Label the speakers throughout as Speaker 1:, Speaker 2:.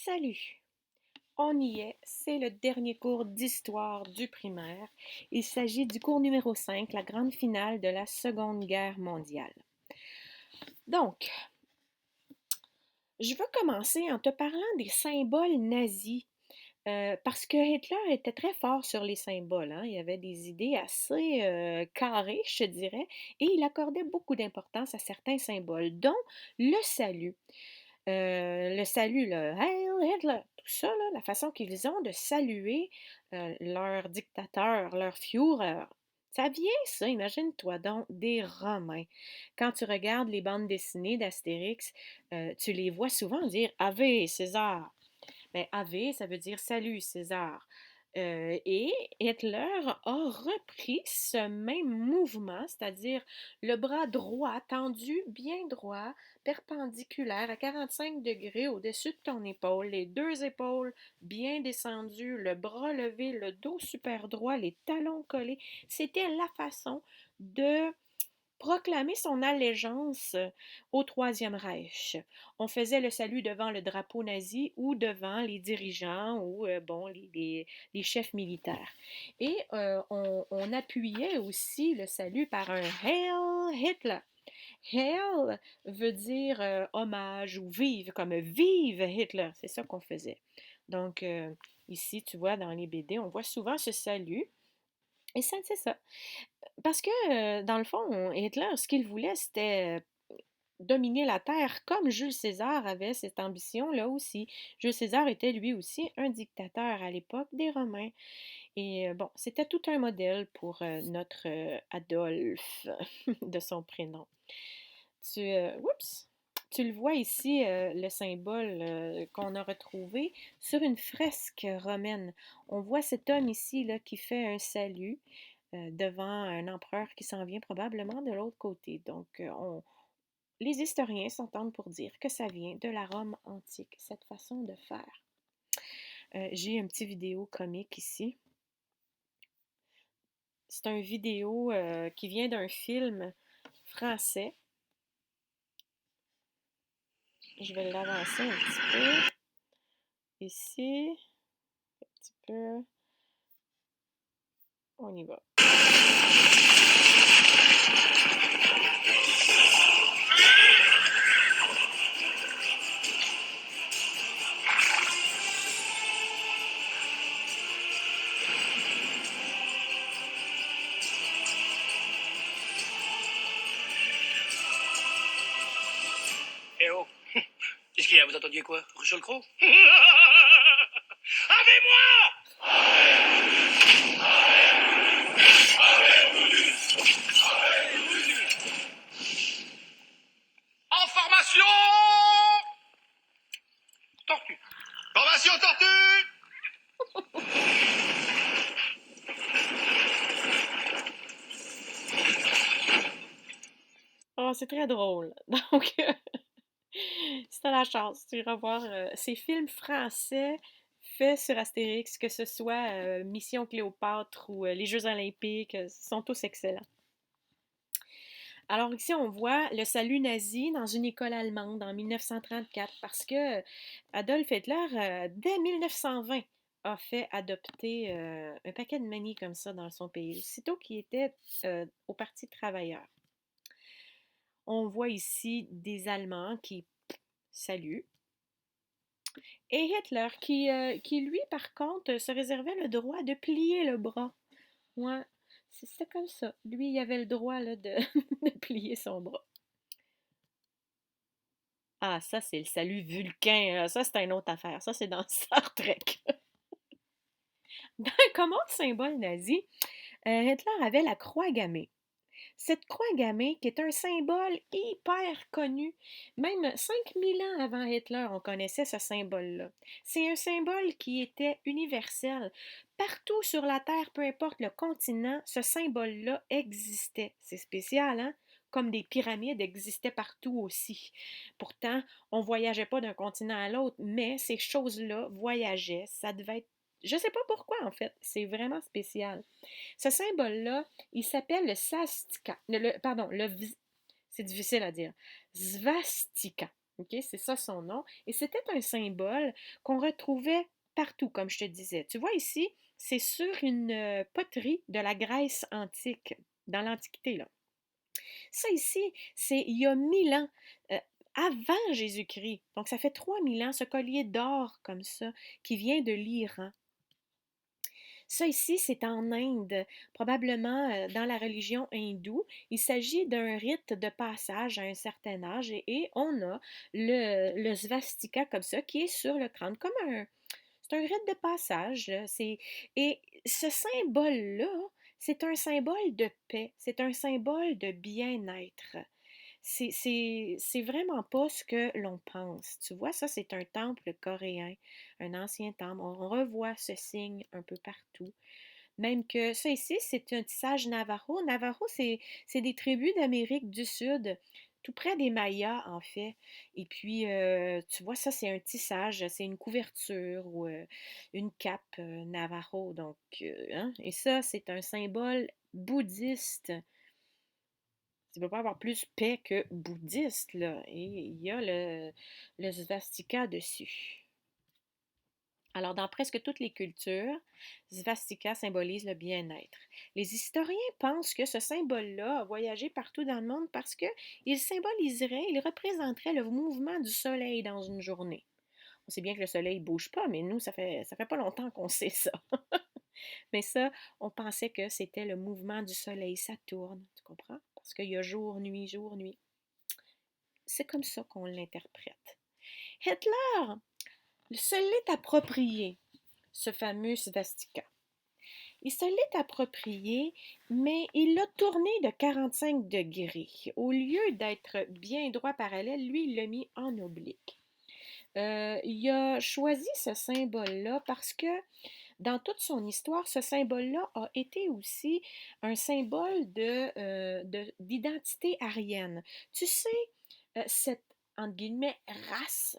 Speaker 1: Salut! On y est, c'est le dernier cours d'histoire du primaire. Il s'agit du cours numéro 5, la grande finale de la Seconde Guerre mondiale. Donc, je veux commencer en te parlant des symboles nazis, parce que Hitler était très fort sur les symboles, hein. Il avait des idées assez carrées, je te dirais, et il accordait beaucoup d'importance à certains symboles, dont le salut. Le salut, le Heil Hitler, tout ça, là, la façon qu'ils ont de saluer leur dictateur, leur Führer, ça vient, ça, imagine-toi donc, des Romains. Quand tu regardes les bandes dessinées d'Astérix, tu les vois souvent dire Ave César. Ben, Ave, ça veut dire salut César. Et Hitler a repris ce même mouvement, c'est-à-dire le bras droit tendu bien droit, perpendiculaire à 45 degrés au-dessus de ton épaule, les deux épaules bien descendues, le bras levé, le dos super droit, les talons collés. C'était la façon de proclamer son allégeance au Troisième Reich. On faisait le salut devant le drapeau nazi ou devant les dirigeants ou bon, les chefs militaires. Et on appuyait aussi le salut par un Heil Hitler. Hail veut dire hommage ou vive, comme vive Hitler. C'est ça qu'on faisait. Donc, ici, tu vois, dans les BD, on voit souvent ce salut. Et ça, c'est ça. Parce que, dans le fond, Hitler, ce qu'il voulait, c'était dominer la Terre comme Jules César avait cette ambition-là aussi. Jules César était lui aussi un dictateur à l'époque des Romains. Et bon, c'était tout un modèle pour notre Adolphe, de son prénom. Oups! Tu le vois ici, le symbole qu'on a retrouvé sur une fresque romaine. On voit cet homme ici là, qui fait un salut devant un empereur qui s'en vient probablement de l'autre côté. Donc, les historiens s'entendent pour dire que ça vient de la Rome antique, cette façon de faire. J'ai un petit vidéo comique ici. C'est un vidéo qui vient d'un film français. Je vais l'avancer un petit peu. Ici, un petit peu. On y va.
Speaker 2: Eh oh, qu'est-ce qu'il y a? Vous entendiez quoi? Russell Crowe? Avec moi! En formation! Tortue. Formation tortue!
Speaker 1: Oh, c'est très drôle. Donc, si t'as la chance, tu iras voir ces films français faits sur Astérix, que ce soit Mission Cléopâtre ou les Jeux Olympiques, sont tous excellents. Alors ici, on voit le salut nazi dans une école allemande en 1934 parce que Adolf Hitler, dès 1920, a fait adopter un paquet de manies comme ça dans son pays, aussitôt qu'il était au Parti travailleur. On voit ici des Allemands qui saluent. Et Hitler qui, lui, par contre, se réservait le droit de plier le bras. Ouais, c'était comme ça. Lui, il avait le droit là, de, de plier son bras. Ah, ça, c'est le salut vulcain. Ça, c'est une autre affaire. Ça, c'est dans Star Trek. Comme autre symbole nazi, Hitler avait la croix gammée. Cette croix gammée qui est un symbole hyper connu. Même 5000 ans avant Hitler, on connaissait ce symbole-là. C'est un symbole qui était universel. Partout sur la Terre, peu importe le continent, ce symbole-là existait. C'est spécial, hein? Comme des pyramides existaient partout aussi. Pourtant, on ne voyageait pas d'un continent à l'autre, mais ces choses-là voyageaient. Ça devait être... Je ne sais pas pourquoi, en fait. C'est vraiment spécial. Ce symbole-là, il s'appelle le sastika. Pardon, c'est difficile à dire. Svastika. OK? C'est ça son nom. Et c'était un symbole qu'on retrouvait partout, comme je te disais. Tu vois ici, c'est sur une poterie de la Grèce antique, dans l'Antiquité, là. Ça ici, c'est il y a 1000 ans, euh, avant Jésus-Christ. Donc, ça fait 3000 ans, ce collier d'or comme ça, qui vient de l'Iran. Ça ici, c'est en Inde, probablement dans la religion hindoue. Il s'agit d'un rite de passage à un certain âge et on a le svastika comme ça qui est sur le crâne, comme un... C'est un rite de passage, là. Et ce symbole-là, c'est un symbole de paix, c'est un symbole de bien-être. C'est vraiment pas ce que l'on pense. Tu vois, ça, c'est un temple coréen, un ancien temple. On revoit ce signe un peu partout. Même que ça ici, c'est un tissage Navajo. Navajo, c'est des tribus d'Amérique du Sud, tout près des Mayas, en fait. Et puis, tu vois, ça, c'est un tissage, c'est une couverture ou une cape Navajo. Donc, hein? Et ça, c'est un symbole bouddhiste. Tu ne peux pas avoir plus paix que bouddhiste, là. Et il y a le svastika dessus. Alors, dans presque toutes les cultures, svastika symbolise le bien-être. Les historiens pensent que ce symbole-là a voyagé partout dans le monde parce qu'il symboliserait, il représenterait le mouvement du soleil dans une journée. On sait bien que le soleil ne bouge pas, mais nous, ça fait pas longtemps qu'on sait ça. Mais ça, on pensait que c'était le mouvement du soleil, ça tourne, tu comprends? Parce qu'il y a jour, nuit, jour, nuit. C'est comme ça qu'on l'interprète. Hitler se l'est approprié, ce fameux svastika. Il se l'est approprié, mais il l'a tourné de 45 degrés. Au lieu d'être bien droit parallèle, lui, il l'a mis en oblique. Il a choisi ce symbole-là parce que dans toute son histoire, ce symbole-là a été aussi un symbole d'identité aryenne. Tu sais, cette, entre guillemets, race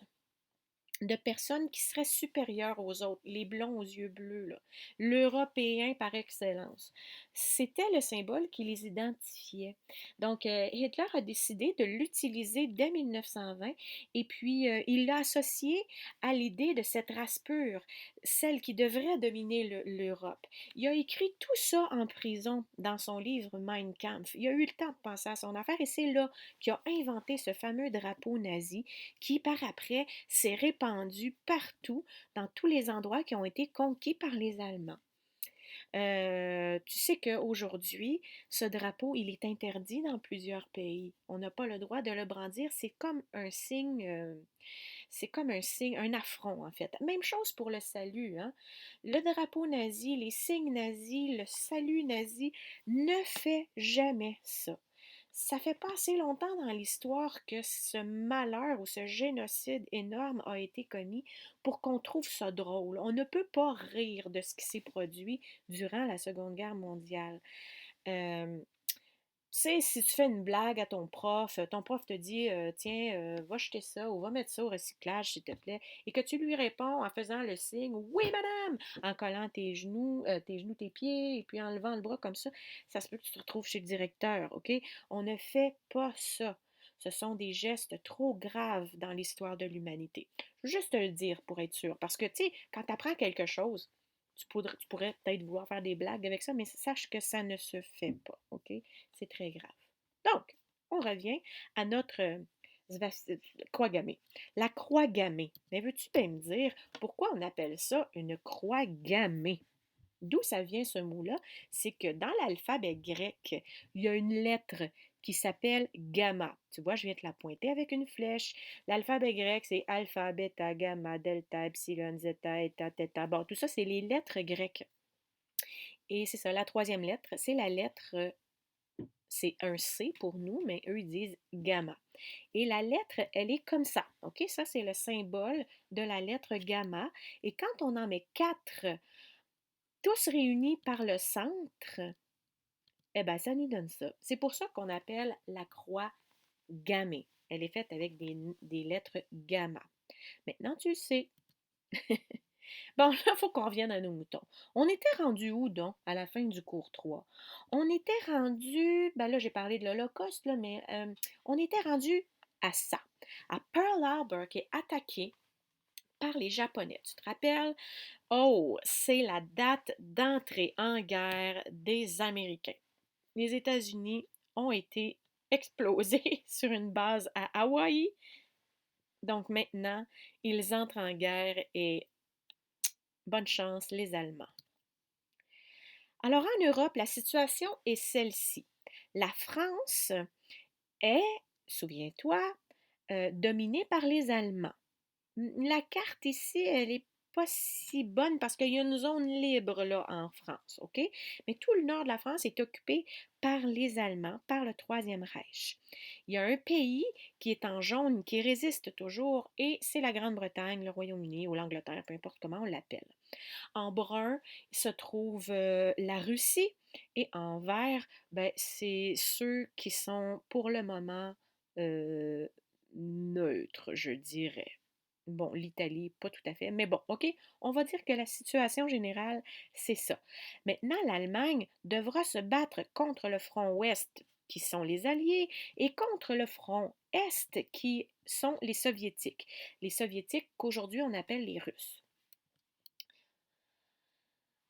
Speaker 1: de personnes qui seraient supérieures aux autres, les blonds aux yeux bleus, là, l'Européen par excellence. C'était le symbole qui les identifiait. Donc, Hitler a décidé de l'utiliser dès 1920 et puis il l'a associé à l'idée de cette race pure, celle qui devrait dominer l'Europe. Il a écrit tout ça en prison dans son livre Mein Kampf. Il a eu le temps de penser à son affaire et c'est là qu'il a inventé ce fameux drapeau nazi qui, par après, s'est répandu partout, dans tous les endroits qui ont été conquis par les Allemands. Tu sais qu'aujourd'hui, ce drapeau, il est interdit dans plusieurs pays. On n'a pas le droit de le brandir. C'est comme un signe, un affront en fait. Même chose pour le salut, hein. Le drapeau nazi, les signes nazis, le salut nazi ne fait jamais ça. Ça fait pas assez longtemps dans l'histoire que ce malheur ou ce génocide énorme a été commis pour qu'on trouve ça drôle. On ne peut pas rire de ce qui s'est produit durant la Seconde Guerre mondiale. Euh, Tu sais, si tu fais une blague à ton prof te dit tiens, va jeter ça ou va mettre ça au recyclage, s'il te plaît, et que tu lui réponds en faisant le signe oui, madame, en collant tes pieds, et puis en levant le bras comme ça se peut que tu te retrouves chez le directeur, OK? On ne fait pas ça. Ce sont des gestes trop graves dans l'histoire de l'humanité. Je veux juste te le dire pour être sûr, parce que, tu sais, quand tu apprends quelque chose, tu pourrais peut-être vouloir faire des blagues avec ça, mais sache que ça ne se fait pas, OK? C'est très grave. Donc, on revient à notre croix gammée. La croix gammée. Mais veux-tu bien me dire pourquoi on appelle ça une croix gammée? D'où ça vient ce mot-là? C'est que dans l'alphabet grec, il y a une lettre qui s'appelle gamma. Tu vois, je viens te la pointer avec une flèche. L'alphabet grec, c'est alpha, bêta, gamma, delta, epsilon, zeta, eta, theta. Bon, tout ça, c'est les lettres grecques. Et c'est ça, la troisième lettre, c'est la lettre, c'est un C pour nous, mais eux, ils disent gamma. Et la lettre, elle est comme ça. OK? Ça, c'est le symbole de la lettre gamma. Et quand on en met quatre, tous réunis par le centre, eh bien, ça nous donne ça. C'est pour ça qu'on appelle la croix gammée. Elle est faite avec des lettres gamma. Maintenant, tu le sais. Bon, là, il faut qu'on revienne à nos moutons. On était rendu où, donc, à la fin du cours 3? On était rendu, ben là, j'ai parlé de l'Holocauste, là, mais on était rendu à ça, à Pearl Harbor qui est attaqué par les Japonais. Tu te rappelles? Oh, c'est la date d'entrée en guerre des Américains. Les États-Unis ont été explosés sur une base à Hawaï. Donc maintenant, ils entrent en guerre et bonne chance les Allemands. Alors en Europe, la situation est celle-ci. La France est, souviens-toi, dominée par les Allemands. La carte ici, elle n'est pas si bonne parce qu'il y a une zone libre là en France, OK? Mais tout le nord de la France est occupé par les Allemands, par le Troisième Reich. Il y a un pays qui est en jaune, qui résiste toujours, et c'est la Grande-Bretagne, le Royaume-Uni ou l'Angleterre, peu importe comment on l'appelle. En brun se trouve la Russie et en vert, ben, c'est ceux qui sont pour le moment euh, neutres, je dirais. Bon, l'Italie, pas tout à fait, mais bon, OK, on va dire que la situation générale, c'est ça. Maintenant, l'Allemagne devra se battre contre le front ouest, qui sont les Alliés, et contre le front est, qui sont les Soviétiques. Les Soviétiques qu'aujourd'hui on appelle les Russes.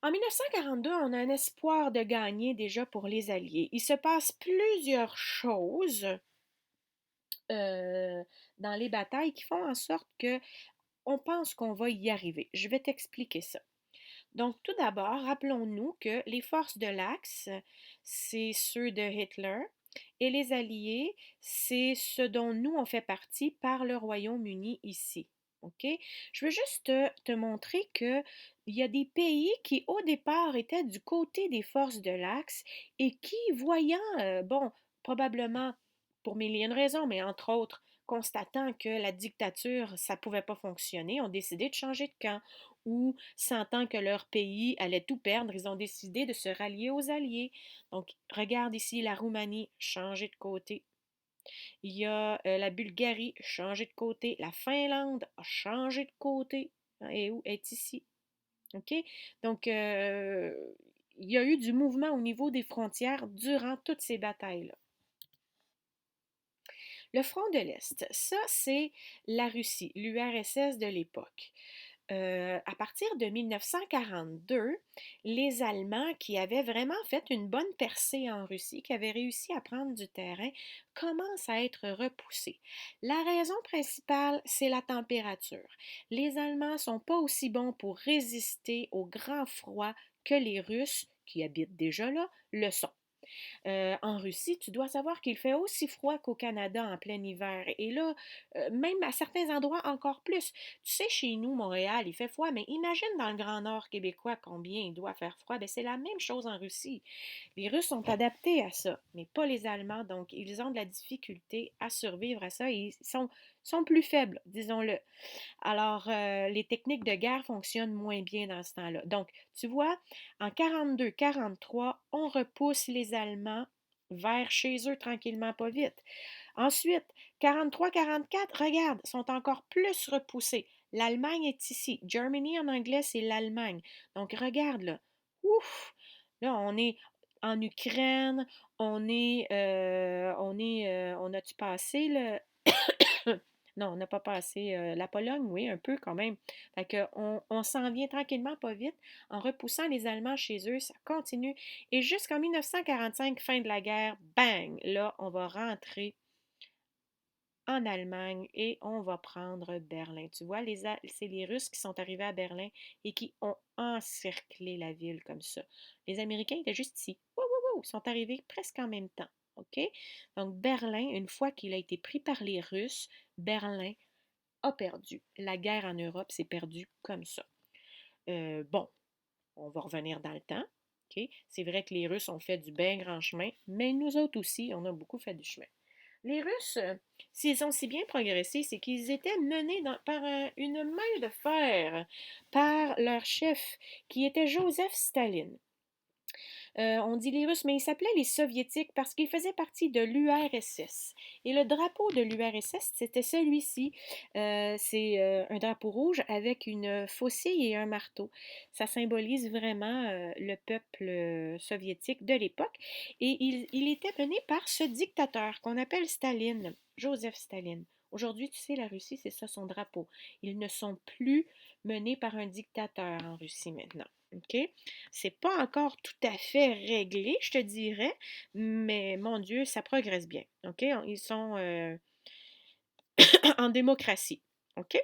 Speaker 1: En 1942, on a un espoir de gagner déjà pour les Alliés. Il se passe plusieurs choses euh, dans les batailles qui font en sorte que on pense qu'on va y arriver. Je vais t'expliquer ça. Donc, tout d'abord, rappelons-nous que les forces de l'Axe, c'est ceux de Hitler, et les Alliés, c'est ce dont nous, on fait partie par le Royaume-Uni ici. OK? Je veux juste te montrer qu'il y a des pays qui, au départ, étaient du côté des forces de l'Axe et qui, voyant, bon, probablement pour mille et une raisons, mais entre autres, constatant que la dictature, ça ne pouvait pas fonctionner, ont décidé de changer de camp ou sentant que leur pays allait tout perdre, ils ont décidé de se rallier aux Alliés. Donc, regarde ici la Roumanie, changer de côté. Il y a la Bulgarie, changer de côté. La Finlande a changé de côté. Et où est ici? OK? Donc, il y a eu du mouvement au niveau des frontières durant toutes ces batailles-là. Le front de l'Est, ça, c'est la Russie, l'URSS de l'époque. À partir de 1942, les Allemands qui avaient vraiment fait une bonne percée en Russie, qui avaient réussi à prendre du terrain, commencent à être repoussés. La raison principale, c'est la température. Les Allemands ne sont pas aussi bons pour résister au grand froid que les Russes, qui habitent déjà là, le sont. En Russie, tu dois savoir qu'il fait aussi froid qu'au Canada en plein hiver. Et là, même à certains endroits encore plus. Tu sais, chez nous, Montréal, il fait froid, mais imagine dans le Grand Nord québécois combien il doit faire froid. Ben, c'est la même chose en Russie. Les Russes sont adaptés à ça, mais pas les Allemands. Donc, ils ont de la difficulté à survivre à ça et ils sont plus faibles, disons-le. Alors, les techniques de guerre fonctionnent moins bien dans ce temps-là. Donc, tu vois, en 42-43, on repousse les Allemands vers chez eux tranquillement, pas vite. Ensuite, 43-44, regarde, sont encore plus repoussés. L'Allemagne est ici. Germany en anglais, c'est l'Allemagne. Donc, regarde là. Ouf! Là, on est en Ukraine, on a-tu passé le, non, on n'a pas passé la Pologne, oui, un peu quand même. Fait que on s'en vient tranquillement, pas vite, en repoussant les Allemands chez eux, ça continue. Et jusqu'en 1945, fin de la guerre, bang, là, on va rentrer en Allemagne et on va prendre Berlin. Tu vois, c'est les Russes qui sont arrivés à Berlin et qui ont encerclé la ville comme ça. Les Américains étaient juste ici. Wouh, wouh, wouh, ils sont arrivés presque en même temps. OK? Donc, Berlin, une fois qu'il a été pris par les Russes, Berlin a perdu. La guerre en Europe s'est perdue comme ça. Bon, on va revenir dans le temps. OK? C'est vrai que les Russes ont fait du bien grand chemin, mais nous autres aussi, on a beaucoup fait du chemin. Les Russes, s'ils ont si bien progressé, c'est qu'ils étaient menés par une main de fer par leur chef, qui était Joseph Staline. On dit les Russes, mais ils s'appelaient les Soviétiques parce qu'ils faisaient partie de l'URSS. Et le drapeau de l'URSS, c'était celui-ci. C'est un drapeau rouge avec une faucille et un marteau. Ça symbolise vraiment le peuple soviétique de l'époque. Et il était mené par ce dictateur qu'on appelle Staline, Joseph Staline. Aujourd'hui, tu sais, la Russie, c'est ça son drapeau. Ils ne sont plus menés par un dictateur en Russie maintenant. OK? C'est pas encore tout à fait réglé, je te dirais, mais mon Dieu, ça progresse bien. OK? Ils sont en démocratie. OK?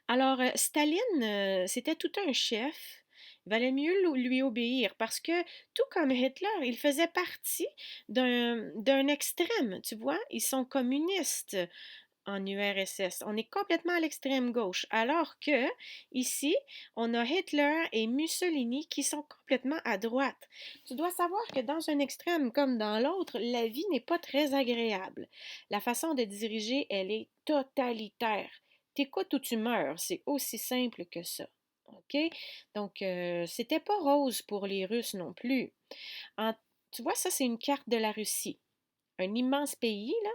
Speaker 1: Alors, Staline, c'était tout un chef. Il valait mieux lui obéir parce que, tout comme Hitler, il faisait partie d'un extrême, tu vois. Ils sont communistes en URSS. On est complètement à l'extrême gauche, alors que ici, on a Hitler et Mussolini qui sont complètement à droite. Tu dois savoir que dans un extrême comme dans l'autre, la vie n'est pas très agréable. La façon de diriger, elle est totalitaire. T'écoutes ou tu meurs, c'est aussi simple que ça. OK? Donc, c'était pas rose pour les Russes non plus. En- Tu vois, ça, c'est une carte de la Russie, un immense pays, là.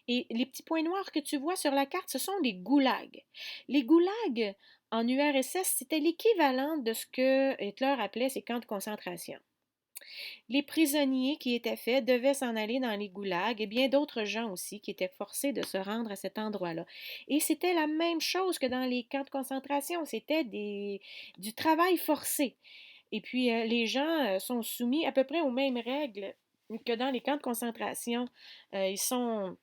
Speaker 1: Et les petits points noirs que tu vois sur la carte, ce sont les goulags. Les goulags en URSS, c'était l'équivalent de ce que Hitler appelait ses camps de concentration. Les prisonniers qui étaient faits devaient s'en aller dans les goulags et bien d'autres gens aussi qui étaient forcés de se rendre à cet endroit-là. Et c'était la même chose que dans les camps de concentration, c'était du travail forcé. Et puis, les gens sont soumis à peu près aux mêmes règles que dans les camps de concentration. Ils sont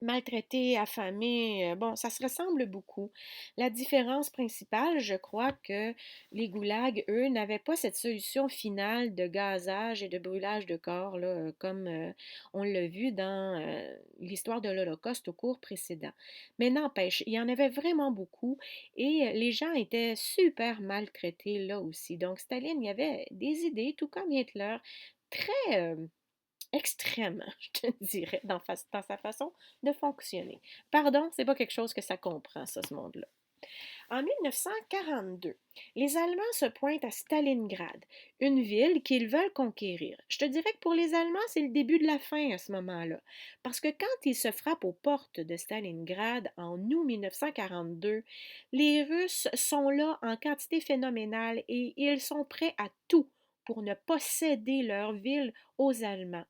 Speaker 1: maltraités, affamés, bon, ça se ressemble beaucoup. La différence principale, je crois que les goulags, eux, n'avaient pas cette solution finale de gazage et de brûlage de corps, là, comme on l'a vu dans l'histoire de l'Holocauste au cours précédent. Mais n'empêche, il y en avait vraiment beaucoup et les gens étaient super maltraités là aussi. Donc, Staline, il y avait des idées, tout comme Hitler, très extrême, je te dirais, dans sa façon de fonctionner. Pardon, c'est pas quelque chose que ça comprend, ça, ce monde-là. En 1942, les Allemands se pointent à Stalingrad, une ville qu'ils veulent conquérir. Je te dirais que pour les Allemands, c'est le début de la fin à ce moment-là. Parce que quand ils se frappent aux portes de Stalingrad en août 1942, les Russes sont là en quantité phénoménale et ils sont prêts à tout pour ne pas céder leur ville aux Allemands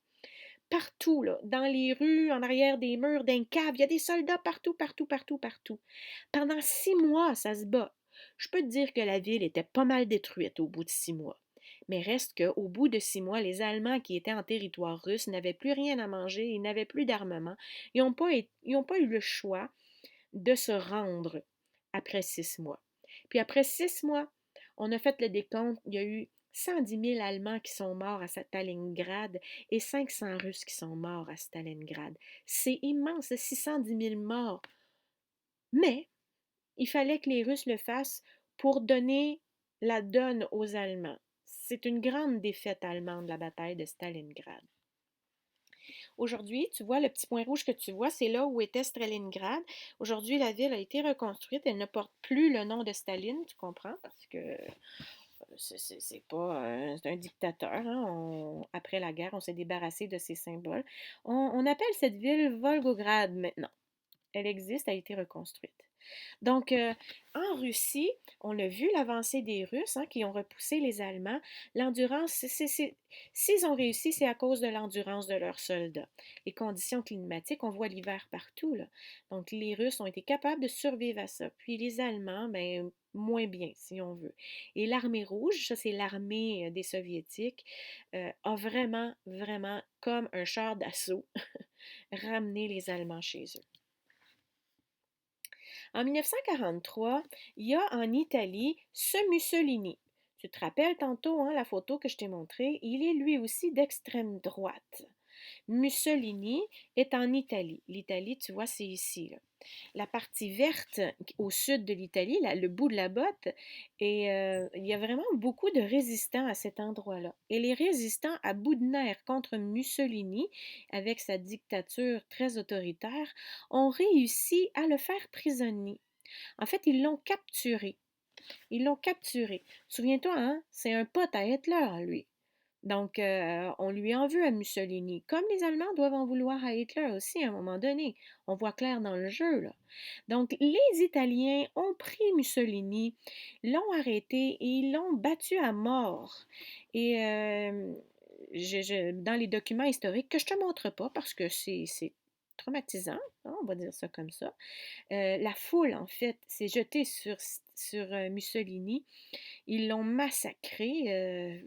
Speaker 1: partout, là, dans les rues, en arrière des murs, d'un cave. Il y a des soldats partout, partout, partout, partout. Pendant 6 mois, ça se bat. Je peux te dire que la ville était pas mal détruite au bout de 6 mois. Mais reste qu'au bout de 6 mois, les Allemands qui étaient en territoire russe n'avaient plus rien à manger, ils n'avaient plus d'armement. Ils ont pas eu le choix de se rendre après 6 mois. Puis après 6 mois, on a fait le décompte, il y a eu 110 000 Allemands qui sont morts à Stalingrad et 500 Russes qui sont morts à Stalingrad. C'est immense, 610 000 morts. Mais il fallait que les Russes le fassent pour donner la donne aux Allemands. C'est une grande défaite allemande, la bataille de Stalingrad. Aujourd'hui, tu vois, le petit point rouge que tu vois, c'est là où était Stalingrad. Aujourd'hui, la ville a été reconstruite. Elle ne porte plus le nom de Staline, tu comprends, parce que c'est pas c'est un dictateur. Hein. Après la guerre, on s'est débarrassé de ces symboles. On appelle cette ville Volgograd maintenant. Elle existe, elle a été reconstruite. Donc, en Russie, on a vu l'avancée des Russes hein, qui ont repoussé les Allemands. L'endurance, s'ils ont réussi, c'est à cause de l'endurance de leurs soldats. Les conditions climatiques, on voit l'hiver partout. Là. Donc, les Russes ont été capables de survivre à ça. Puis les Allemands, ben, moins bien, si on veut. Et l'armée rouge, ça c'est l'armée des Soviétiques, a vraiment, vraiment, comme un char d'assaut, ramené les Allemands chez eux. En 1943, il y a en Italie ce Mussolini. Tu te rappelles tantôt hein, la photo que je t'ai montrée? Il est lui aussi d'extrême droite. Mussolini est en Italie. L'Italie, tu vois, c'est ici. Là. La partie verte au sud de l'Italie, le bout de la botte, et il y a vraiment beaucoup de résistants à cet endroit-là. Et les résistants à bout de nerfs contre Mussolini, avec sa dictature très autoritaire, ont réussi à le faire prisonnier. En fait, ils l'ont capturé. Ils l'ont capturé. Souviens-toi, hein, c'est un pote à Hitler, lui. Donc, on lui en veut à Mussolini, comme les Allemands doivent en vouloir à Hitler aussi à un moment donné. On voit clair dans le jeu, là. Donc, les Italiens ont pris Mussolini, l'ont arrêté et ils l'ont battu à mort. Et dans les documents historiques, que je te montre pas parce que c'est traumatisant, hein, on va dire ça comme ça, la foule, en fait, s'est jetée sur Mussolini. Ils l'ont massacré.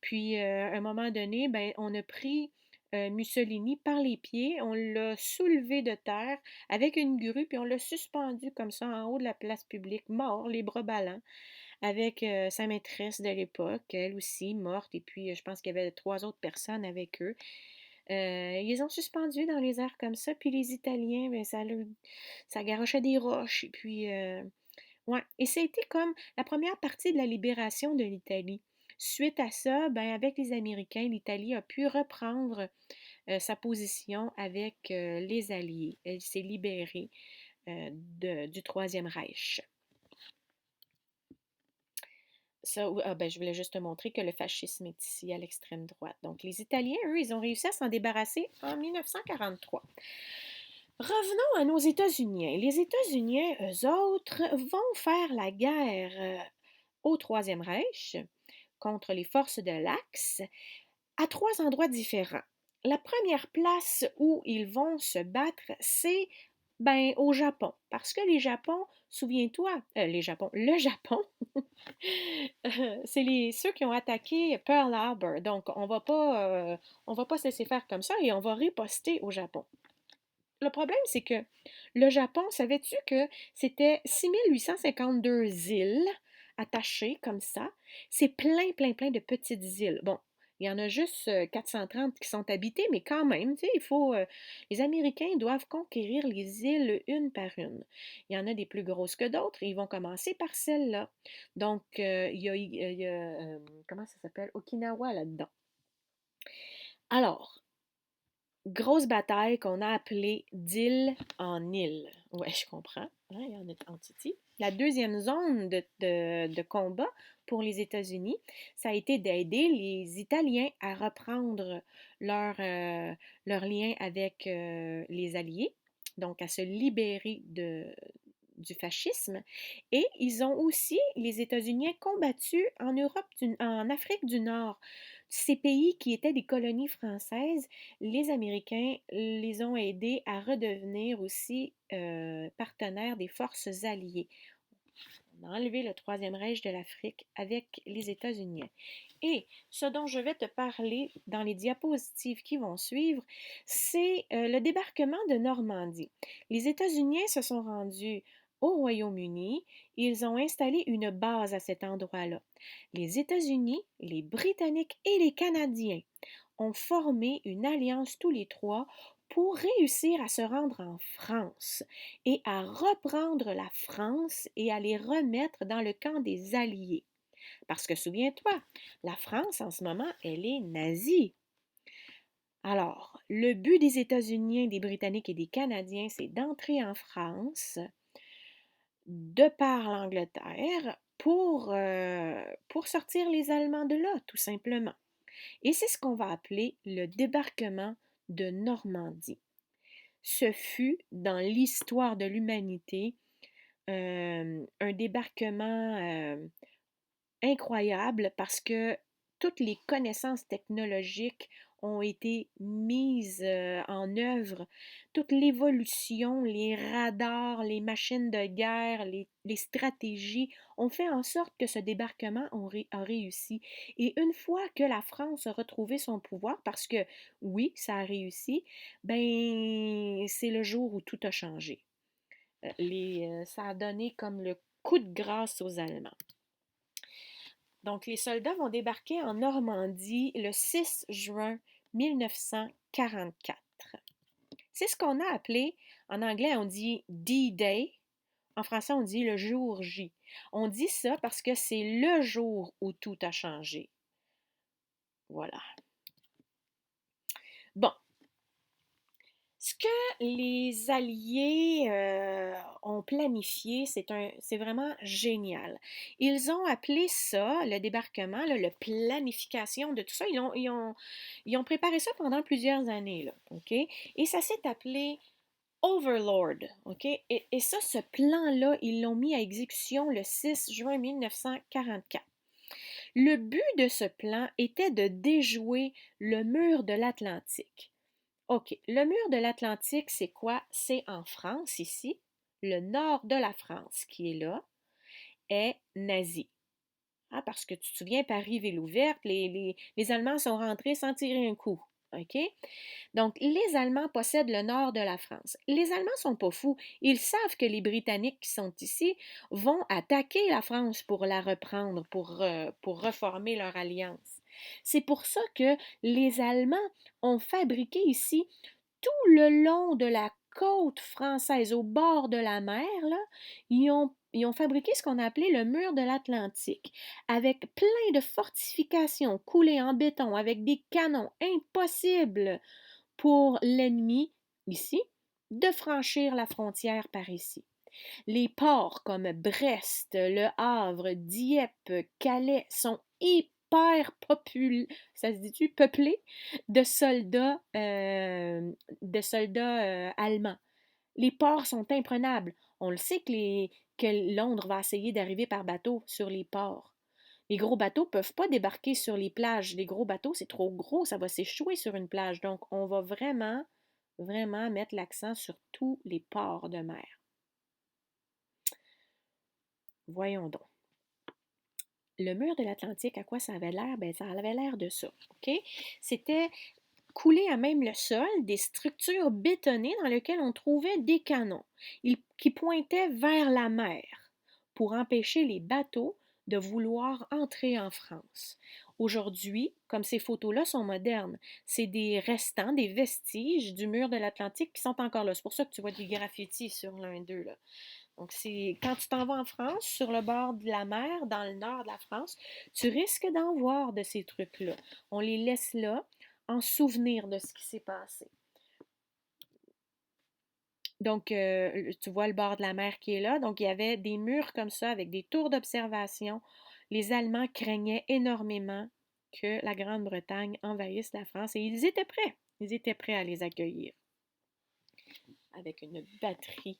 Speaker 1: Puis, à un moment donné, ben, on a pris Mussolini par les pieds, on l'a soulevé de terre avec une grue, puis on l'a suspendu comme ça en haut de la place publique, mort, les bras ballants, avec sa maîtresse de l'époque, elle aussi morte, et puis je pense qu'il y avait 3 autres personnes avec eux. Ils les ont suspendus dans les airs comme ça, puis les Italiens, ben, ça garochait des roches, et puis ouais, et ça a été comme la première partie de la libération de l'Italie. Suite à ça, ben, avec les Américains, l'Italie a pu reprendre sa position avec les Alliés. Elle s'est libérée du Troisième Reich. Ça, ben, je voulais juste te montrer que le fascisme est ici à l'extrême droite. Donc, les Italiens, eux, ils ont réussi à s'en débarrasser en 1943. Revenons à nos États-Unis. Les États-Unis, eux autres, vont faire la guerre au Troisième Reich contre les forces de l'Axe à 3 endroits différents. La première place où ils vont se battre, c'est ben, au Japon. Parce que les Japon, souviens-toi, le Japon, c'est ceux qui ont attaqué Pearl Harbor. Donc, on va pas se laisser faire comme ça et on va riposter au Japon. Le problème, c'est que le Japon, savais-tu que c'était 6852 îles attachées comme ça? C'est plein, plein, plein de petites îles. Bon, il y en a juste 430 qui sont habitées, mais quand même, tu sais, les Américains doivent conquérir les îles une par une. Il y en a des plus grosses que d'autres et ils vont commencer par celle-là. Donc, comment ça s'appelle? Okinawa là-dedans. Alors, grosse bataille qu'on a appelée d'île en île. Ouais, je comprends. Hein, il y en a en Titi. La deuxième zone de combat pour les États-Unis, ça a été d'aider les Italiens à reprendre leur lien avec les Alliés, donc à se libérer du fascisme. Et ils ont aussi, les États-Unis, combattu en Afrique du Nord. Ces pays qui étaient des colonies françaises, les Américains les ont aidés à redevenir aussi partenaires des forces alliées. On a enlevé le Troisième Reich de l'Afrique avec les États-Unis. Et ce dont je vais te parler dans les diapositives qui vont suivre, c'est le débarquement de Normandie. Les États-Unis se sont rendus au Royaume-Uni. Ils ont installé une base à cet endroit-là. Les États-Unis, les Britanniques et les Canadiens ont formé une alliance tous les trois pour réussir à se rendre en France et à reprendre la France et à les remettre dans le camp des Alliés. Parce que souviens-toi, la France en ce moment, elle est nazie. Alors, le but des États-Unis, des Britanniques et des Canadiens, c'est d'entrer en France de par l'Angleterre pour sortir les Allemands de là, tout simplement. Et c'est ce qu'on va appeler le débarquement de Normandie. Ce fut, dans l'histoire de l'humanité, un débarquement incroyable parce que toutes les connaissances technologiques ont été mises en œuvre. Toute l'évolution, les radars, les machines de guerre, les stratégies ont fait en sorte que ce débarquement a réussi. Et une fois que la France a retrouvé son pouvoir, parce que oui, ça a réussi, ben c'est le jour où tout a changé. Ça a donné comme le coup de grâce aux Allemands. Donc, les soldats vont débarquer en Normandie le 6 juin 1944. C'est ce qu'on a appelé, en anglais, on dit D-Day. En français, on dit le jour J. On dit ça parce que c'est le jour où tout a changé. Voilà. Bon. Ce que les Alliés ont planifié, c'est vraiment génial. Ils ont appelé ça, le débarquement, là, la planification de tout ça, ils ont préparé ça pendant plusieurs années, là, OK? Et ça s'est appelé Overlord, OK? Et ça, ce plan-là, ils l'ont mis à exécution le 6 juin 1944. Le but de ce plan était de déjouer le mur de l'Atlantique. OK. Le mur de l'Atlantique, c'est quoi? C'est en France, ici. Le nord de la France, qui est là, est nazi. Ah, parce que tu te souviens, Paris, ville ouverte, les Allemands sont rentrés sans tirer un coup. OK? Donc, les Allemands possèdent le nord de la France. Les Allemands sont pas fous. Ils savent que les Britanniques qui sont ici vont attaquer la France pour la reprendre, pour reformer leur alliance. C'est pour ça que les Allemands ont fabriqué ici tout le long de la côte française, au bord de la mer, là, ils ont fabriqué ce qu'on a appelé le mur de l'Atlantique, avec plein de fortifications coulées en béton, avec des canons impossibles pour l'ennemi, ici, de franchir la frontière par ici. Les ports comme Brest, Le Havre, Dieppe, Calais sont hyper ça se dit-tu, peuplés de soldats allemands. Les ports sont imprenables. On le sait que Londres va essayer d'arriver par bateau sur les ports. Les gros bateaux ne peuvent pas débarquer sur les plages. Les gros bateaux, c'est trop gros, ça va s'échouer sur une plage. Donc, on va vraiment, vraiment mettre l'accent sur tous les ports de mer. Voyons donc. Le mur de l'Atlantique, à quoi ça avait l'air? Ben, ça avait l'air de ça, OK? C'était coulé à même le sol, des structures bétonnées dans lesquelles on trouvait des canons qui pointaient vers la mer pour empêcher les bateaux de vouloir entrer en France. Aujourd'hui, comme ces photos-là sont modernes, c'est des restants, des vestiges du mur de l'Atlantique qui sont encore là. C'est pour ça que tu vois des graffitis sur l'un d'eux, là. Donc, c'est quand tu t'en vas en France, sur le bord de la mer, dans le nord de la France, tu risques d'en voir de ces trucs-là. On les laisse là en souvenir de ce qui s'est passé. Donc, tu vois le bord de la mer qui est là. Donc, il y avait des murs comme ça avec des tours d'observation. Les Allemands craignaient énormément que la Grande-Bretagne envahisse la France et ils étaient prêts. Ils étaient prêts à les accueillir avec une batterie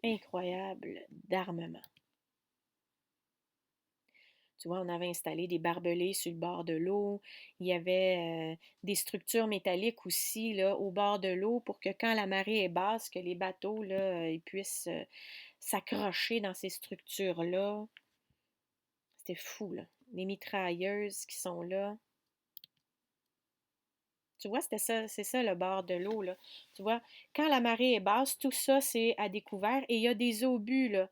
Speaker 1: incroyable d'armement. Tu vois, on avait installé des barbelés sur le bord de l'eau. Il y avait des structures métalliques aussi là, au bord de l'eau pour que quand la marée est basse, que les bateaux là, ils puissent s'accrocher dans ces structures-là. C'était fou, là. Les mitrailleuses qui sont là. Tu vois, c'est ça le bord de l'eau, là. Tu vois, quand la marée est basse, tout ça, c'est à découvert et il y a des obus, là,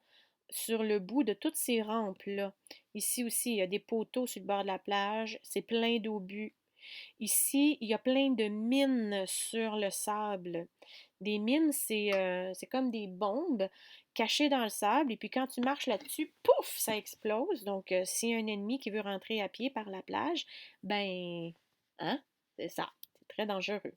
Speaker 1: sur le bout de toutes ces rampes-là. Ici aussi, il y a des poteaux sur le bord de la plage, c'est plein d'obus. Ici, il y a plein de mines sur le sable. Des mines, c'est comme des bombes cachées dans le sable, et puis quand tu marches là-dessus, pouf, ça explose. Donc, s'il y a un ennemi qui veut rentrer à pied par la plage, ben, hein, c'est ça, c'est très dangereux.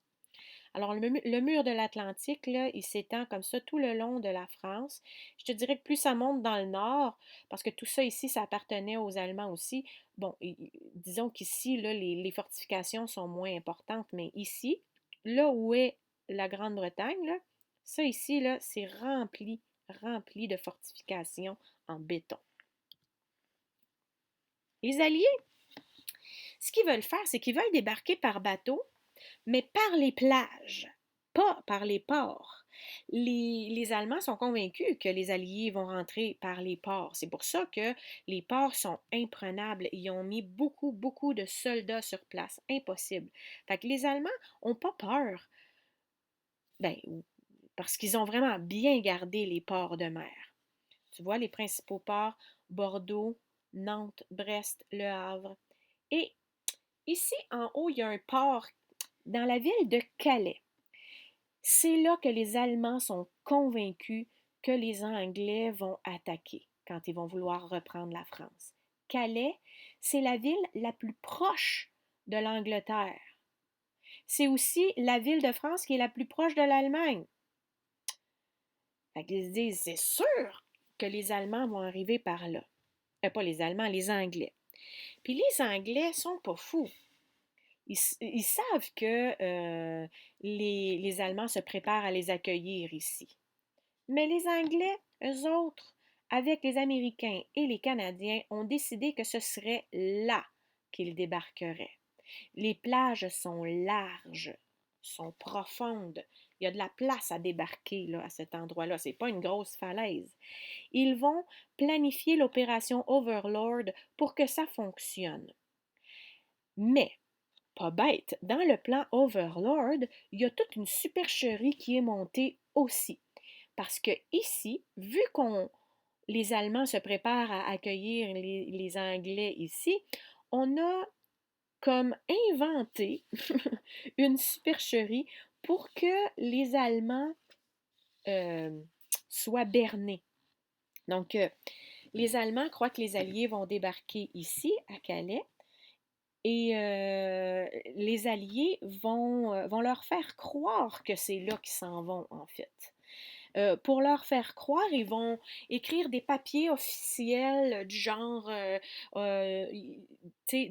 Speaker 1: Alors, le mur de l'Atlantique, là, il s'étend comme ça tout le long de la France. Je te dirais que plus ça monte dans le nord, parce que tout ça ici, ça appartenait aux Allemands aussi. Bon, disons qu'ici, là, les fortifications sont moins importantes, mais ici, là où est la Grande-Bretagne, là, ça ici, là, c'est rempli, rempli de fortifications en béton. Les Alliés, ce qu'ils veulent faire, c'est qu'ils veulent débarquer par bateau, mais par les plages, pas par les ports. Les Allemands sont convaincus que les Alliés vont rentrer par les ports. C'est pour ça que les ports sont imprenables. Ils ont mis beaucoup, beaucoup de soldats sur place. Impossible. Fait que les Allemands n'ont pas peur. Ben, parce qu'ils ont vraiment bien gardé les ports de mer. Tu vois, les principaux ports, Bordeaux, Nantes, Brest, Le Havre. Et ici, en haut, il y a un port dans la ville de Calais. C'est là que les Allemands sont convaincus que les Anglais vont attaquer quand ils vont vouloir reprendre la France. Calais, c'est la ville la plus proche de l'Angleterre. c'est aussi la ville de France qui est la plus proche de l'Allemagne. Fait qu'ils se disent, c'est sûr que les Allemands vont arriver par là. Pas les Allemands, les Anglais. Puis les Anglais sont pas fous. Ils savent que les Allemands se préparent à les accueillir ici. Mais les Anglais, eux autres, avec les Américains et les Canadiens, ont décidé que ce serait là qu'ils débarqueraient. Les plages sont larges, sont profondes. Il y a de la place à débarquer là, à cet endroit-là. Ce n'est pas une grosse falaise. Ils vont planifier l'opération Overlord pour que ça fonctionne. Mais, pas bête, dans le plan Overlord, il y a toute une supercherie qui est montée aussi. Parce que ici, vu qu'on les Allemands se préparent à accueillir les Anglais ici, on a comme inventé une supercherie pour que les Allemands euh, soient bernés. Donc, les Allemands croient que les Alliés vont débarquer ici, à Calais, et les Alliés vont leur faire croire que c'est là qu'ils s'en vont, en fait. Pour leur faire croire, ils vont écrire des papiers officiels du genre, tu sais,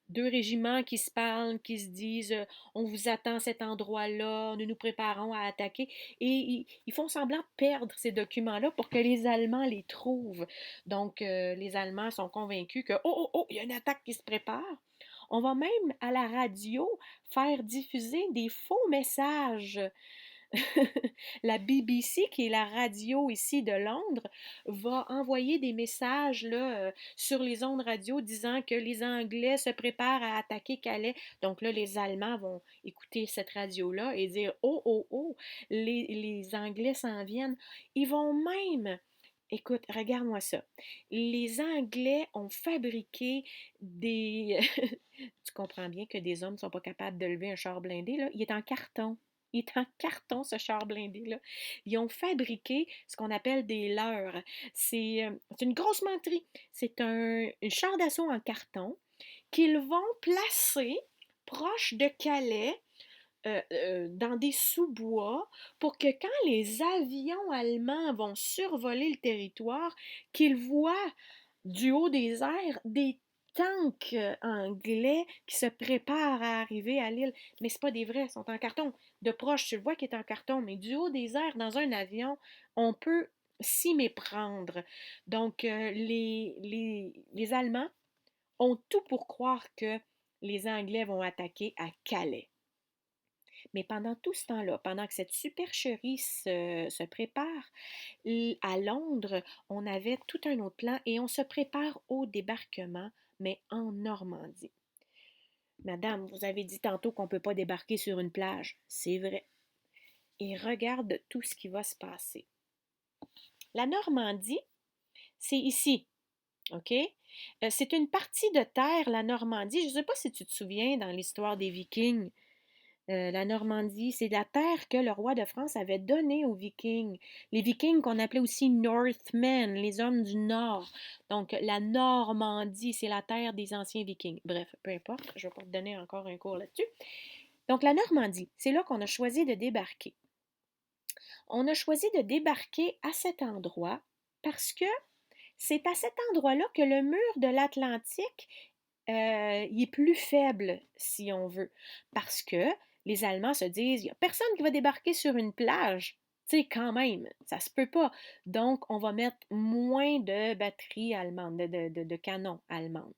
Speaker 1: deux régiments qui se parlent, qui se disent on vous attend à cet endroit-là, nous nous préparons à attaquer. Et ils font semblant de perdre ces documents-là pour que les Allemands les trouvent. Donc, les Allemands sont convaincus que, il y a une attaque qui se prépare. On va même à la radio faire diffuser des faux messages. La BBC, qui est la radio ici de Londres, va envoyer des messages là, sur les ondes radio disant que les Anglais se préparent à attaquer Calais. Donc là, les Allemands vont écouter cette radio-là et dire oh, oh, oh, les Anglais s'en viennent. Ils vont même. Écoute, regarde-moi ça. Les Anglais ont fabriqué des. Tu comprends bien que des hommes ne sont pas capables de lever un char blindé, là. Il est en carton. Il est en carton, ce char blindé-là. Ils ont fabriqué ce qu'on appelle des leurres. C'est une grosse menterie. C'est un char d'assaut en carton qu'ils vont placer proche de Calais, dans des sous-bois, pour que quand les avions allemands vont survoler le territoire, qu'ils voient du haut des airs des tanks anglais qui se préparent à arriver à l'île. Mais c'est pas des vrais, ils sont en carton. De proche, tu le vois qu'il est en carton, mais du haut des airs, dans un avion, on peut s'y méprendre. Donc, les Allemands ont tout pour croire que les Anglais vont attaquer à Calais. Mais pendant tout ce temps-là, pendant que cette supercherie se prépare, à Londres, on avait tout un autre plan et on se prépare au débarquement, mais en Normandie. Madame, vous avez dit tantôt qu'on ne peut pas débarquer sur une plage. C'est vrai. Et regarde tout ce qui va se passer. La Normandie, c'est ici, OK? C'est une partie de terre, la Normandie. Je ne sais pas si tu te souviens dans l'histoire des Vikings. La Normandie, c'est la terre que le roi de France avait donnée aux Vikings. Les Vikings qu'on appelait aussi Northmen, les hommes du Nord. Donc, la Normandie, c'est la terre des anciens Vikings. Bref, peu importe, je ne vais pas te donner encore un cours là-dessus. Donc, la Normandie, c'est là qu'on a choisi de débarquer. On a choisi de débarquer à cet endroit parce que c'est à cet endroit-là que le mur de l'Atlantique il est plus faible, si on veut. Parce que les Allemands se disent, il n'y a personne qui va débarquer sur une plage. Tu sais, quand même, ça se peut pas. Donc, on va mettre moins de batteries allemandes, de canons allemands.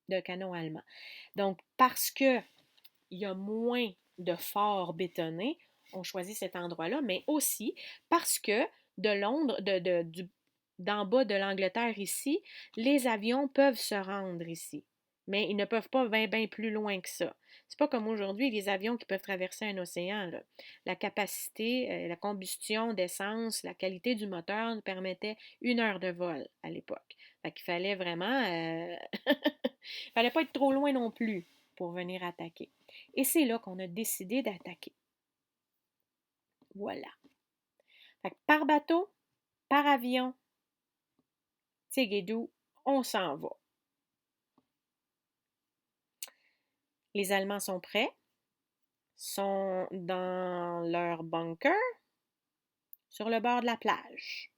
Speaker 1: De canons allemands. Donc, parce que il y a moins de forts bétonnés, on choisit cet endroit-là, mais aussi parce que de Londres, d'en bas de l'Angleterre ici, les avions peuvent se rendre ici. Mais ils ne peuvent pas bien plus loin que ça. C'est pas comme aujourd'hui, les avions qui peuvent traverser un océan, là. La capacité, la combustion d'essence, la qualité du moteur nous permettait 1 heure de vol à l'époque. Fait qu'il fallait vraiment... fallait pas être trop loin non plus pour venir attaquer. Et c'est là qu'on a décidé d'attaquer. Voilà. Fait que par bateau, par avion, Tigidou, on s'en va. Les Allemands sont prêts, sont dans leur bunker, sur le bord de la plage.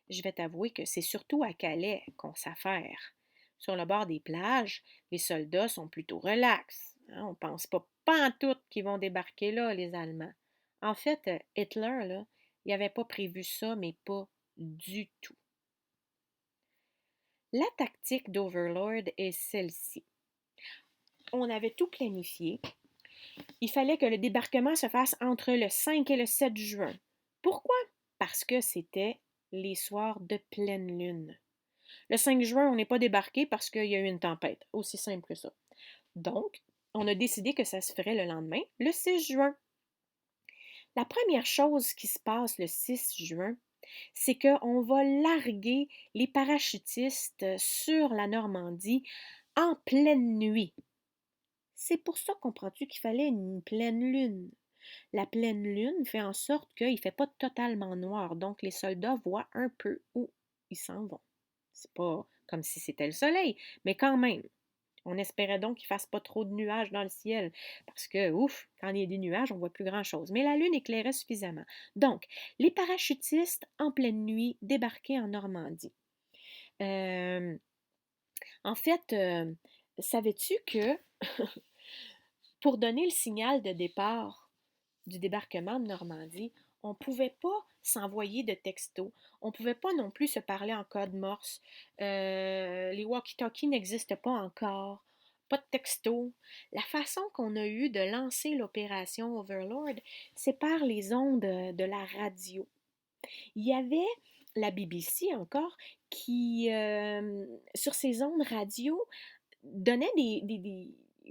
Speaker 1: Je vais t'avouer que c'est surtout à Calais qu'on s'affaire. Sur le bord des plages, les soldats sont plutôt relax. Hein, on pense pas pantoute qu'ils vont débarquer là, les Allemands. En fait, Hitler, là, il n'avait pas prévu ça, mais pas du tout. La tactique d'Overlord est celle-ci. On avait tout planifié. Il fallait que le débarquement se fasse entre le 5 et le 7 juin. Pourquoi? Parce que c'était les soirs de pleine lune. Le 5 juin, on n'est pas débarqué parce qu'il y a eu une tempête. Aussi simple que ça. Donc, on a décidé que ça se ferait le lendemain, le 6 juin. La première chose qui se passe le 6 juin, c'est qu'on va larguer les parachutistes sur la Normandie en pleine nuit. C'est pour ça, comprends-tu, qu'il fallait une pleine lune. La pleine lune fait en sorte qu'il ne fait pas totalement noir, donc les soldats voient un peu où ils s'en vont. C'est pas comme si c'était le soleil, mais quand même. On espérait donc qu'il ne fasse pas trop de nuages dans le ciel, parce que, ouf, quand il y a des nuages, on ne voit plus grand-chose. Mais la lune éclairait suffisamment. Donc, les parachutistes, en pleine nuit, débarquaient en Normandie. Euh, en fait, savais-tu que pour donner le signal de départ du débarquement de Normandie, on ne pouvait pas s'envoyer de textos. On ne pouvait pas non plus se parler en code morse. Les walkie-talkies n'existent pas encore. Pas de texto. La façon qu'on a eu de lancer l'opération Overlord, c'est par les ondes de la radio. Il y avait la BBC encore qui, sur ces ondes radio, donnait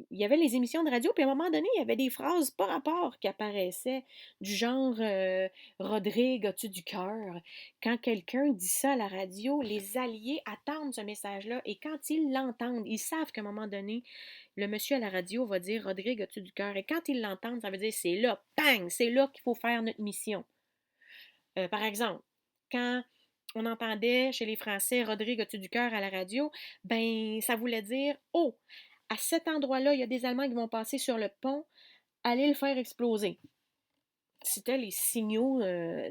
Speaker 1: il y avait les émissions de radio, puis à un moment donné, il y avait des phrases pas rapport qui apparaissaient, du genre Rodrigue, as-tu du cœur? Quand quelqu'un dit ça à la radio, les alliés attendent ce message-là, et quand ils l'entendent, ils savent qu'à un moment donné, le monsieur à la radio va dire Rodrigue, as-tu du cœur? Et quand ils l'entendent, ça veut dire c'est là, bang, c'est là qu'il faut faire notre mission. Par exemple, quand on entendait chez les Français Rodrigue, as-tu du cœur à la radio, ben ça voulait dire oh, à cet endroit-là, il y a des Allemands qui vont passer sur le pont, allez le faire exploser. C'était les signaux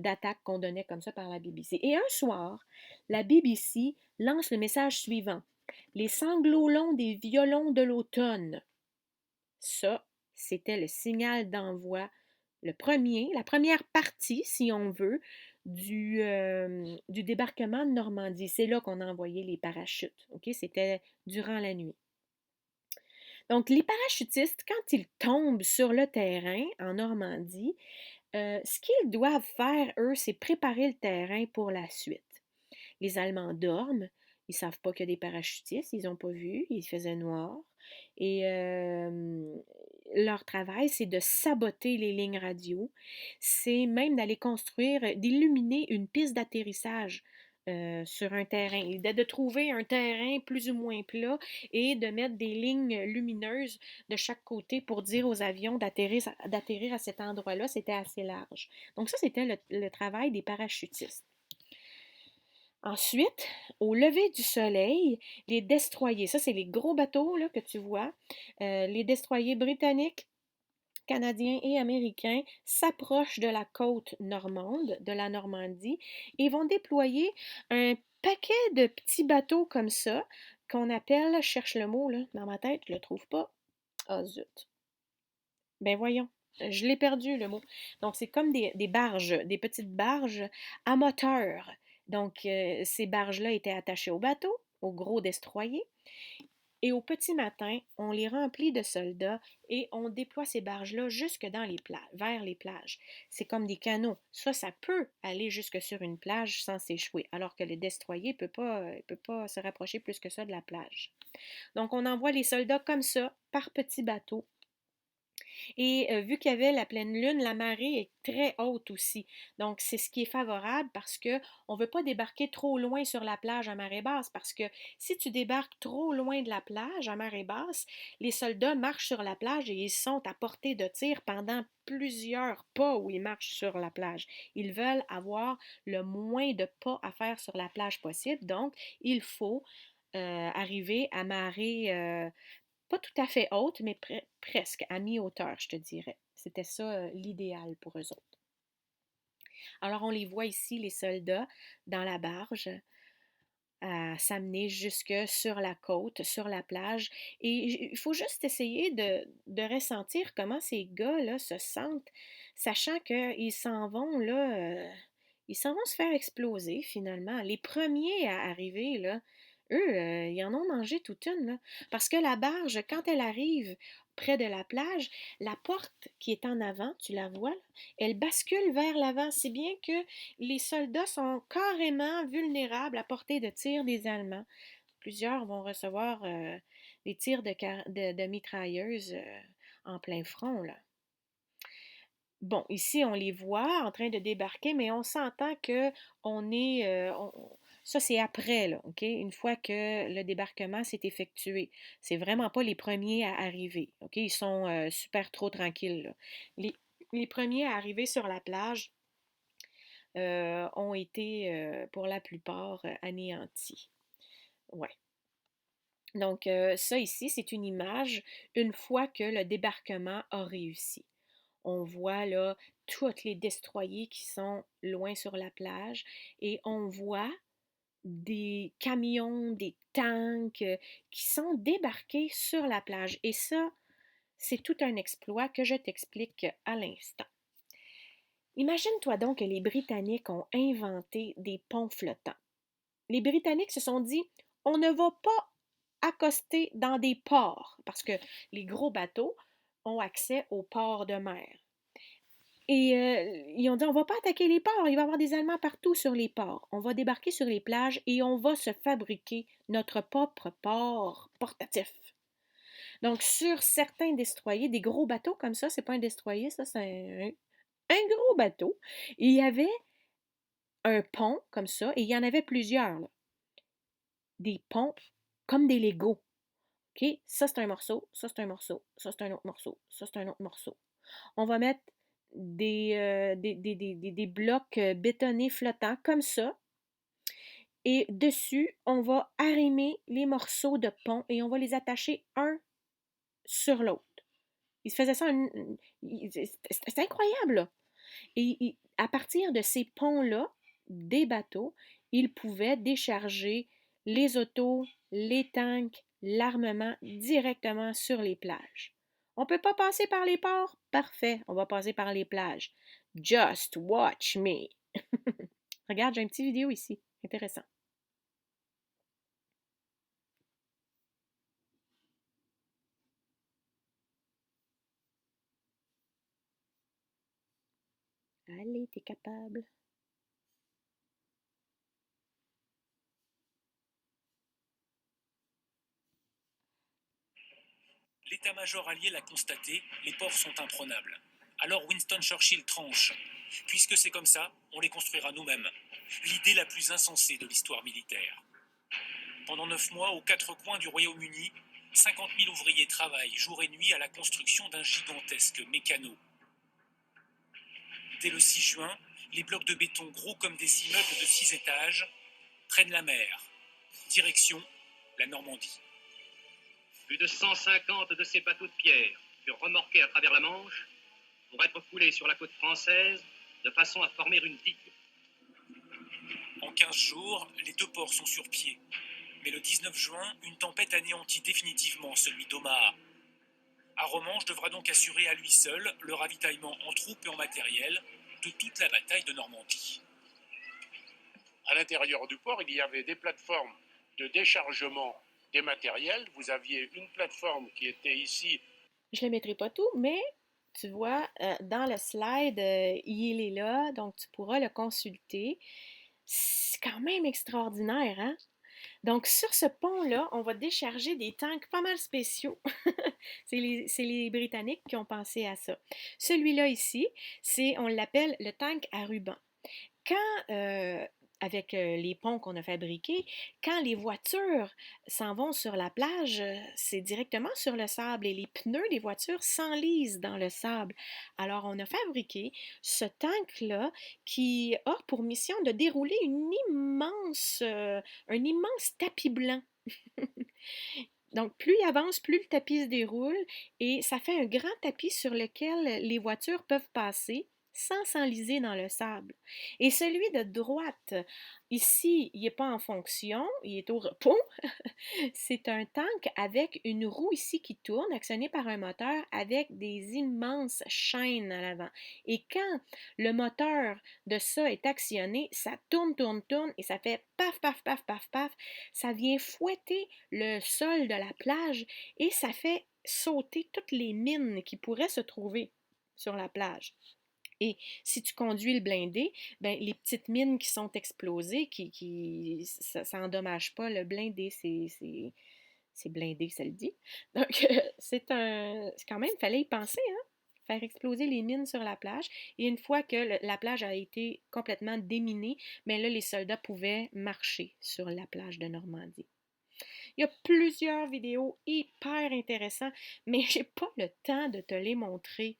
Speaker 1: d'attaque qu'on donnait comme ça par la BBC. Et un soir, la BBC lance le message suivant. Les sanglots longs des violons de l'automne. Ça, c'était le signal d'envoi, la première partie, si on veut, du débarquement de Normandie. C'est là qu'on a envoyé les parachutes. OK? C'était durant la nuit. Donc, les parachutistes, quand ils tombent sur le terrain en Normandie, ce qu'ils doivent faire, eux, c'est préparer le terrain pour la suite. Les Allemands dorment, ils ne savent pas qu'il y a des parachutistes, ils n'ont pas vu, il faisait noir. Et leur travail, c'est de saboter les lignes radio. C'est même d'aller construire, d'illuminer une piste d'atterrissage sur un terrain, de trouver un terrain plus ou moins plat et de mettre des lignes lumineuses de chaque côté pour dire aux avions d'atterrir à cet endroit-là. C'était assez large. Donc ça, c'était le travail des parachutistes. Ensuite, au lever du soleil, les destroyers, ça c'est les gros bateaux là, que tu vois, les destroyers britanniques, canadiens et américains s'approchent de la côte normande, de la Normandie, et vont déployer un paquet de petits bateaux comme ça, qu'on appelle, je cherche le mot là, dans ma tête, je le trouve pas. Ah zut. Ben voyons, je l'ai perdu le mot. Donc c'est comme des barges, des petites barges à moteur. Donc ces barges-là étaient attachées au bateau, au gros destroyer. Et au petit matin, on les remplit de soldats et on déploie ces barges-là jusque dans les vers les plages. C'est comme des canaux. Ça peut aller jusque sur une plage sans s'échouer, alors que le destroyer peut pas se rapprocher plus que ça de la plage. Donc on envoie les soldats comme ça, par petits bateaux, et vu qu'il y avait la pleine lune, la marée est très haute aussi. Donc, c'est ce qui est favorable parce que on ne veut pas débarquer trop loin sur la plage à marée basse parce que si tu débarques trop loin de la plage à marée basse, les soldats marchent sur la plage et ils sont à portée de tir pendant plusieurs pas où ils marchent sur la plage. Ils veulent avoir le moins de pas à faire sur la plage possible. Donc, il faut arriver à marée pas tout à fait haute, mais presque à mi-hauteur, je te dirais. C'était ça l'idéal pour eux autres. Alors on les voit ici, les soldats, dans la barge, à s'amener jusque sur la côte, sur la plage. Et il faut juste essayer de ressentir comment ces gars-là se sentent, sachant qu'ils s'en vont, là, ils s'en vont se faire exploser, finalement. Les premiers à arriver, là, eux, ils en ont mangé toute une, là. Parce que la barge, quand elle arrive près de la plage, la porte qui est en avant, tu la vois, là, elle bascule vers l'avant, si bien que les soldats sont carrément vulnérables à portée de tir des Allemands. Plusieurs vont recevoir des tirs de mitrailleuses en plein front, là. Bon, ici, on les voit en train de débarquer, mais on s'entend que on est... ça, c'est après, là, OK? Une fois que le débarquement s'est effectué. C'est vraiment pas les premiers à arriver, OK? Ils sont super trop tranquilles, là. Les premiers à arriver sur la plage ont été, pour la plupart, anéantis. Ouais. Donc, ça ici, c'est une image une fois que le débarquement a réussi. On voit là tous les destroyers qui sont loin sur la plage et on voit des camions, des tanks qui sont débarqués sur la plage. Et ça, c'est tout un exploit que je t'explique à l'instant. Imagine-toi donc que les Britanniques ont inventé des ponts flottants. Les Britanniques se sont dit, on ne va pas accoster dans des ports, parce que les gros bateaux ont accès aux ports de mer. Et ils ont dit, on ne va pas attaquer les ports, il va y avoir des Allemands partout sur les ports. On va débarquer sur les plages et on va se fabriquer notre propre port portatif. Donc, sur certains destroyers, des gros bateaux comme ça, c'est pas un destroyer, ça, c'est un gros bateau. Et il y avait un pont comme ça, et il y en avait plusieurs, là. Des ponts comme des Legos. OK? Ça, c'est un morceau, ça, c'est un morceau, ça, c'est un autre morceau, ça, c'est un autre morceau. On va mettre des blocs bétonnés flottants comme ça. Et dessus, on va arrimer les morceaux de pont et on va les attacher un sur l'autre. Ils se faisaient ça, c'est incroyable, là. Et à partir de ces ponts-là, des bateaux, ils pouvaient décharger les autos, les tanks, l'armement directement sur les plages. On ne peut pas passer par les ports? Parfait, on va passer par les plages. Just watch me. Regarde, j'ai une petite vidéo ici. Intéressant. Allez, t'es capable.
Speaker 3: L'état-major allié l'a constaté, les ports sont imprenables. Alors Winston Churchill tranche. Puisque c'est comme ça, on les construira nous-mêmes. L'idée la plus insensée de l'histoire militaire. Pendant 9 mois, aux 4 coins du Royaume-Uni, 50 000 ouvriers travaillent jour et nuit à la construction d'un gigantesque mécano. Dès le 6 juin, les blocs de béton gros comme des immeubles de 6 étages prennent la mer. Direction la Normandie.
Speaker 4: Plus de 150 de ces bateaux de pierre furent remorqués à travers la Manche pour être coulés sur la côte française de façon à former une digue.
Speaker 3: En 15 jours, les 2 ports sont sur pied. Mais le 19 juin, une tempête anéantit définitivement celui d'Omaha. Arromanches devra donc assurer à lui seul le ravitaillement en troupes et en matériel de toute la bataille de Normandie.
Speaker 5: À l'intérieur du port, il y avait des plateformes de déchargement des matériels. Vous aviez une plateforme qui était ici.
Speaker 1: Je ne le mettrai pas tout, mais tu vois, dans le slide, il est là, donc tu pourras le consulter. C'est quand même extraordinaire, hein? Donc, sur ce pont-là, on va décharger des tanks pas mal spéciaux. C'est les Britanniques qui ont pensé à ça. Celui-là ici, on l'appelle le tank à ruban. Quand, avec les ponts qu'on a fabriqués, quand les voitures s'en vont sur la plage, c'est directement sur le sable et les pneus des voitures s'enlisent dans le sable. Alors, on a fabriqué ce tank-là qui a pour mission de dérouler un immense tapis blanc. Donc, plus il avance, plus le tapis se déroule et ça fait un grand tapis sur lequel les voitures peuvent passer sans s'enliser dans le sable. Et celui de droite, ici, il n'est pas en fonction, il est au repos. C'est un tank avec une roue ici qui tourne, actionnée par un moteur avec des immenses chaînes à l'avant. Et quand le moteur de ça est actionné, ça tourne, tourne, tourne et ça fait paf, paf, paf, paf, paf. Ça vient fouetter le sol de la plage et ça fait sauter toutes les mines qui pourraient se trouver sur la plage. Et si tu conduis le blindé, ben, les petites mines qui sont explosées, ça n'endommage pas le blindé, c'est blindé, ça le dit. Donc, c'est quand même, il fallait y penser, hein? Faire exploser les mines sur la plage. Et une fois que la plage a été complètement déminée, bien là, les soldats pouvaient marcher sur la plage de Normandie. Il y a plusieurs vidéos hyper intéressantes, mais j'ai pas le temps de te les montrer.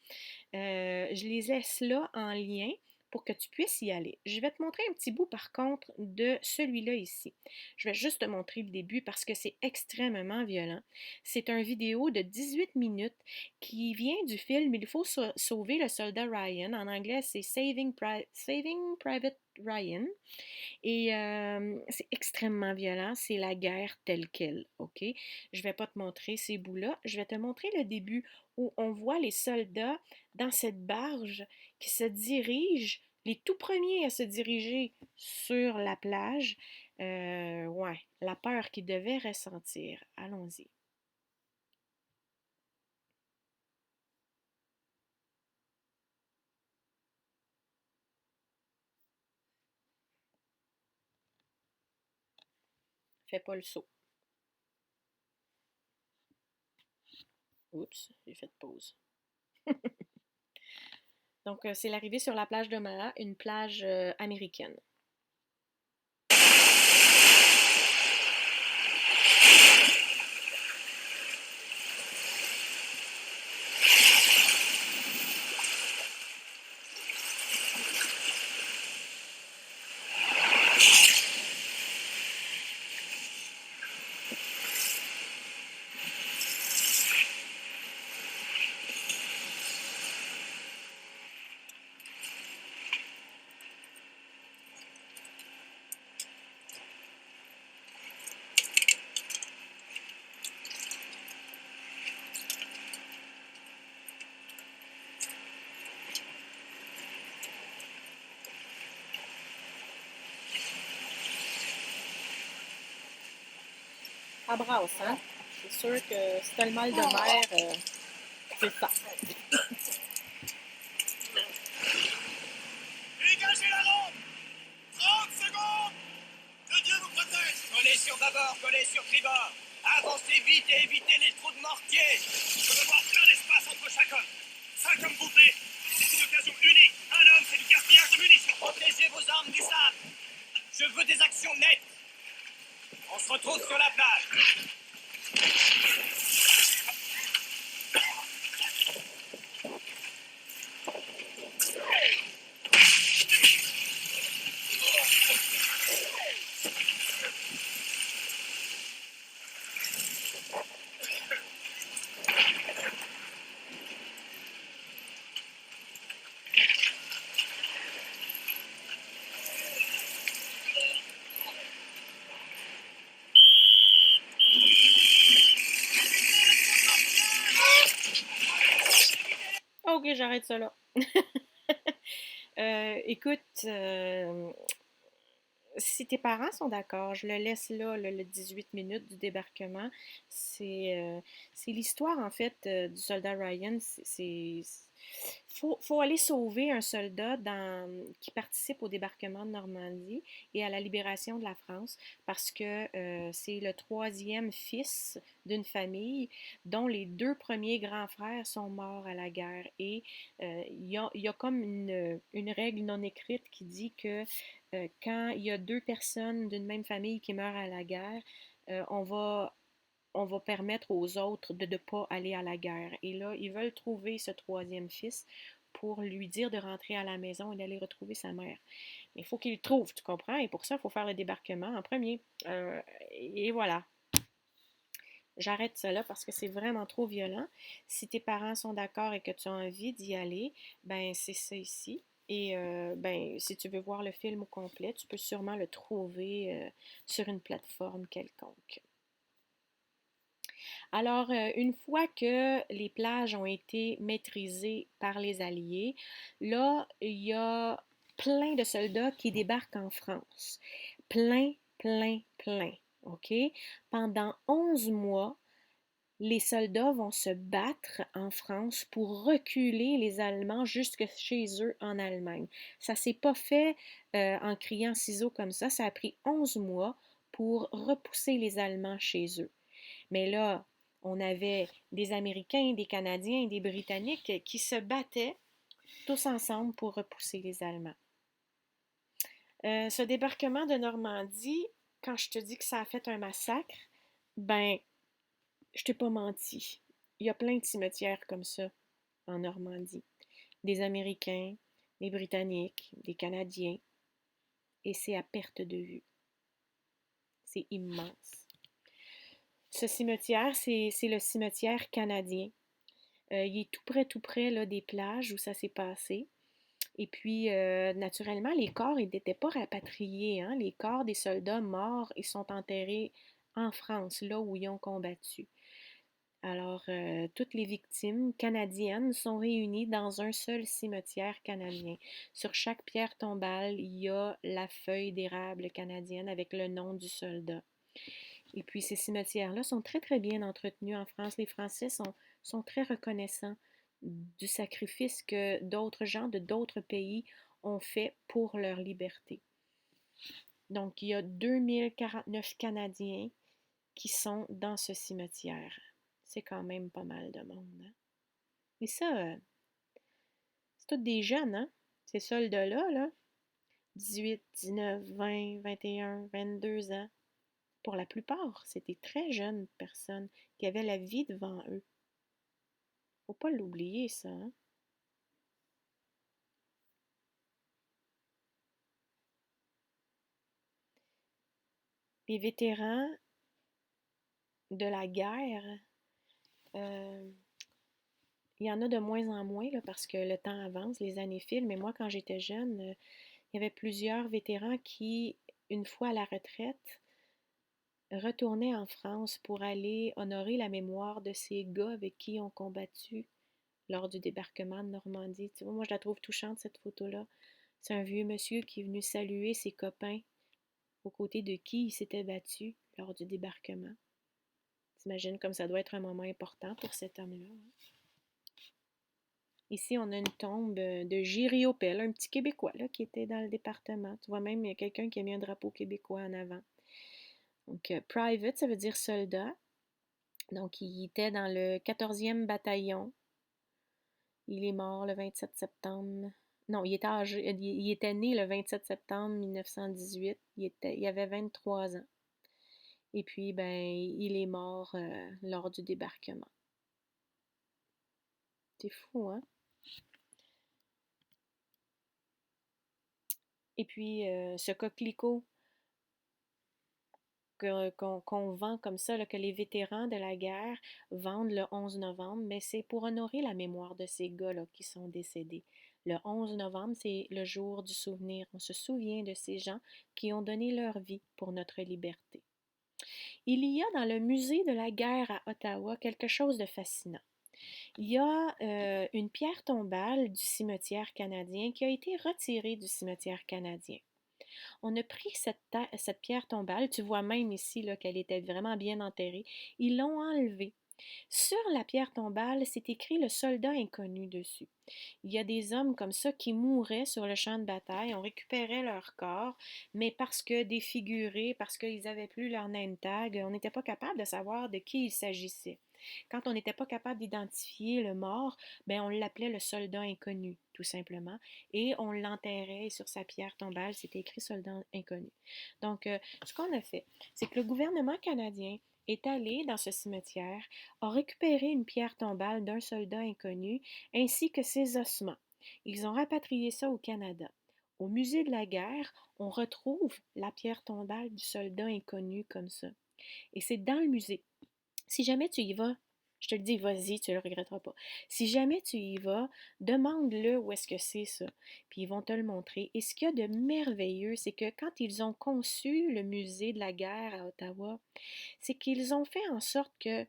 Speaker 1: Je les laisse là en lien pour que tu puisses y aller. Je vais te montrer un petit bout par contre de celui-là ici. Je vais juste te montrer le début parce que c'est extrêmement violent. C'est une vidéo de 18 minutes qui vient du film Il faut sauver le soldat Ryan. En anglais, c'est Saving Private Ryan. Et c'est extrêmement violent, c'est la guerre telle qu'elle, OK? Je vais pas te montrer ces bouts-là, je vais te montrer le début où on voit les soldats dans cette barge qui se dirigent, les tout premiers à se diriger sur la plage. Ouais, la peur qu'ils devaient ressentir. Allons-y. Fais pas le saut. Oups, j'ai fait pause. Donc, c'est l'arrivée sur la plage d'Omaha, une plage américaine. Ça brasse, hein? C'est sûr que si t'as le mal de mer, c'est ça.
Speaker 2: Dégagez la lampe! 30 secondes! Que Dieu vous protège! Collez sur bâbord, collez sur tribord! Avancez vite et évitez les trous de mortier! Je veux voir plein d'espace entre chaque homme! Ça comme bouffée! C'est une occasion unique! Un homme, c'est du gaspillage de munitions! Protégez vos armes du sable! Je veux des actions nettes! On se retrouve sur la plage!
Speaker 1: Ok, j'arrête ça là. Écoute, si tes parents sont d'accord, je le laisse là, le 18 minutes du débarquement. C'est l'histoire, en fait, du soldat Ryan. Faut aller sauver un soldat qui participe au débarquement de Normandie et à la libération de la France parce que c'est le troisième fils d'une famille dont les deux premiers grands frères sont morts à la guerre. Et il y a comme une règle non écrite qui dit que quand il y a deux personnes d'une même famille qui meurent à la guerre, on va permettre aux autres de ne pas aller à la guerre. Et là, ils veulent trouver ce troisième fils pour lui dire de rentrer à la maison et d'aller retrouver sa mère. Mais il faut qu'il le trouve, tu comprends? Et pour ça, il faut faire le débarquement en premier. Et voilà. j'arrête cela parce que c'est vraiment trop violent. Si tes parents sont d'accord et que tu as envie d'y aller, ben c'est ça ici. Et ben, si tu veux voir le film au complet, tu peux sûrement le trouver sur une plateforme quelconque. Alors, une fois que les plages ont été maîtrisées par les Alliés, là, il y a plein de soldats qui débarquent en France. Plein, plein, plein. OK? Pendant 11 mois, les soldats vont se battre en France pour reculer les Allemands jusque chez eux en Allemagne. Ça s'est pas fait en criant ciseaux comme ça a pris 11 mois pour repousser les Allemands chez eux. Mais là, on avait des Américains, des Canadiens, des Britanniques qui se battaient tous ensemble pour repousser les Allemands. Ce débarquement de Normandie, quand je te dis que ça a fait un massacre, ben, je t'ai pas menti. Il y a plein de cimetières comme ça en Normandie. Des Américains, des Britanniques, des Canadiens. Et c'est à perte de vue. C'est immense. Ce cimetière, c'est le cimetière canadien. Il est tout près là, des plages où ça s'est passé. Et puis, naturellement, les corps, ils n'étaient pas rapatriés. Hein? Les corps des soldats morts, ils sont enterrés en France, là où ils ont combattu. Alors, toutes les victimes canadiennes sont réunies dans un seul cimetière canadien. Sur chaque pierre tombale, il y a la feuille d'érable canadienne avec le nom du soldat. Et puis, ces cimetières-là sont très, très bien entretenus en France. Les Français sont très reconnaissants du sacrifice que d'autres gens de d'autres pays ont fait pour leur liberté. Donc, il y a 2049 Canadiens qui sont dans ce cimetière. C'est quand même pas mal de monde. Hein? Et ça, c'est tous des jeunes, hein? Ces soldats-là, là, 18, 19, 20, 21, 22 ans. Pour la plupart, c'était très jeunes personnes qui avaient la vie devant eux. Faut pas l'oublier, ça. Hein? Les vétérans de la guerre, euh, il y en a de moins en moins là, parce que le temps avance, les années filent. Mais moi, quand j'étais jeune, il y avait plusieurs vétérans qui, une fois à la retraite, retournaient en France pour aller honorer la mémoire de ces gars avec qui ils ont combattu lors du débarquement de Normandie. Tu vois, moi, je la trouve touchante, cette photo-là. C'est un vieux monsieur qui est venu saluer ses copains aux côtés de qui il s'était battu lors du débarquement. T'imagines comme ça doit être un moment important pour cet homme-là. Ici, on a une tombe de Giriopel, un petit Québécois là, qui était dans le département. Tu vois même, il y a quelqu'un qui a mis un drapeau québécois en avant. Donc, private, ça veut dire soldat. Donc, il était dans le 14e bataillon. Il est mort le 27 septembre. Non, il était né le 27 septembre 1918. Il avait 23 ans. Et puis, ben, il est mort lors du débarquement. C'est fou, hein? Et puis, ce coquelicot qu'on vend comme ça, là, que les vétérans de la guerre vendent le 11 novembre, mais c'est pour honorer la mémoire de ces gars-là qui sont décédés. Le 11 novembre, c'est le jour du souvenir. On se souvient de ces gens qui ont donné leur vie pour notre liberté. Il y a dans le musée de la guerre à Ottawa quelque chose de fascinant. Il y a une pierre tombale du cimetière canadien qui a été retirée du cimetière canadien. On a pris cette pierre tombale, tu vois même ici là, qu'elle était vraiment bien enterrée, ils l'ont enlevée. Sur la pierre tombale, c'est écrit le soldat inconnu dessus. Il y a des hommes comme ça qui mouraient sur le champ de bataille, on récupérait leur corps, mais parce que défigurés, parce qu'ils n'avaient plus leur name tag, on n'était pas capable de savoir de qui il s'agissait. Quand on n'était pas capable d'identifier le mort, ben on l'appelait le soldat inconnu, tout simplement, et on l'enterrait et sur sa pierre tombale, c'était écrit soldat inconnu. Donc, ce qu'on a fait, c'est que le gouvernement canadien est allé dans ce cimetière, a récupéré une pierre tombale d'un soldat inconnu ainsi que ses ossements. Ils ont rapatrié ça au Canada. Au musée de la guerre, on retrouve la pierre tombale du soldat inconnu comme ça. Et c'est dans le musée. Si jamais tu y vas, je te le dis, vas-y, tu ne le regretteras pas. Si jamais tu y vas, demande-le où est-ce que c'est ça. Puis ils vont te le montrer. Et ce qu'il y a de merveilleux, c'est que quand ils ont conçu le musée de la guerre à Ottawa, c'est qu'ils ont fait en sorte que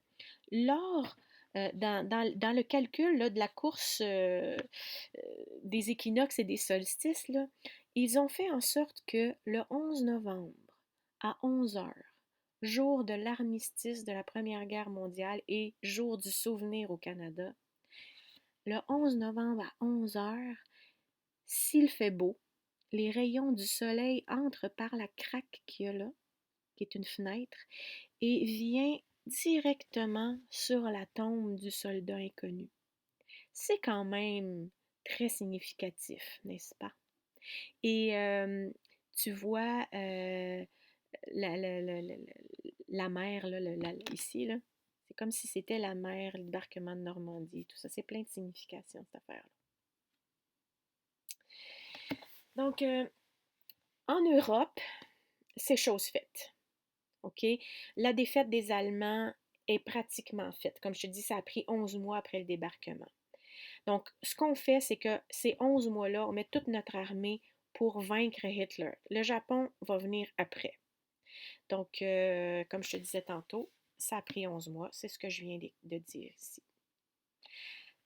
Speaker 1: lors dans le calcul là, de la course des équinoxes et des solstices, là, ils ont fait en sorte que le 11 novembre à 11 heures, jour de l'armistice de la Première Guerre mondiale et jour du souvenir au Canada, le 11 novembre à 11 heures, s'il fait beau, les rayons du soleil entrent par la craque qu'il y a là, qui est une fenêtre, et vient directement sur la tombe du soldat inconnu. C'est quand même très significatif, n'est-ce pas? Et tu vois la, la, la, la, la mer, là, ici, là, c'est comme si c'était la mer, le débarquement de Normandie, tout ça. C'est plein de significations, cette affaire-là. Donc, en Europe, c'est chose faite. OK? La défaite des Allemands est pratiquement faite. Comme je te dis, ça a pris 11 mois après le débarquement. Donc, ce qu'on fait, c'est que ces 11 mois-là, on met toute notre armée pour vaincre Hitler. Le Japon va venir après. Donc, comme je te disais tantôt, ça a pris 11 mois. C'est ce que je viens de dire ici.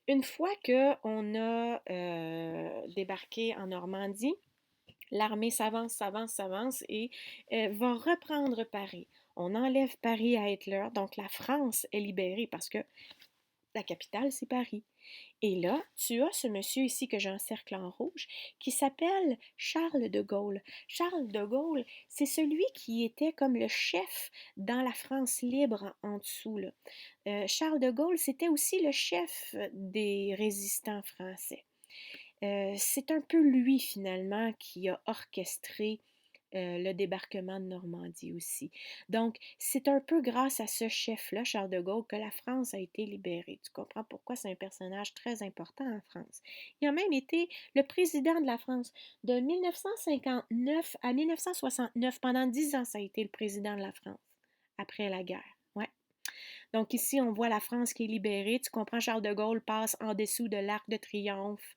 Speaker 1: Une fois qu'on a débarqué en Normandie, l'armée s'avance, s'avance, s'avance et va reprendre Paris. On enlève Paris à Hitler, donc la France est libérée parce que la capitale, c'est Paris. Et là, tu as ce monsieur ici que j'encercle en rouge qui s'appelle Charles de Gaulle. Charles de Gaulle, c'est celui qui était comme le chef dans la France libre en dessous, là. Charles de Gaulle, c'était aussi le chef des résistants français. C'est un peu lui, finalement, qui a orchestré le débarquement de Normandie aussi. Donc, c'est un peu grâce à ce chef-là, Charles de Gaulle, que la France a été libérée. Tu comprends pourquoi c'est un personnage très important en France. Il a même été le président de la France de 1959 à 1969. Pendant 10 ans, ça a été le président de la France après la guerre. Ouais. Donc ici, on voit la France qui est libérée. Tu comprends, Charles de Gaulle passe en dessous de l'Arc de Triomphe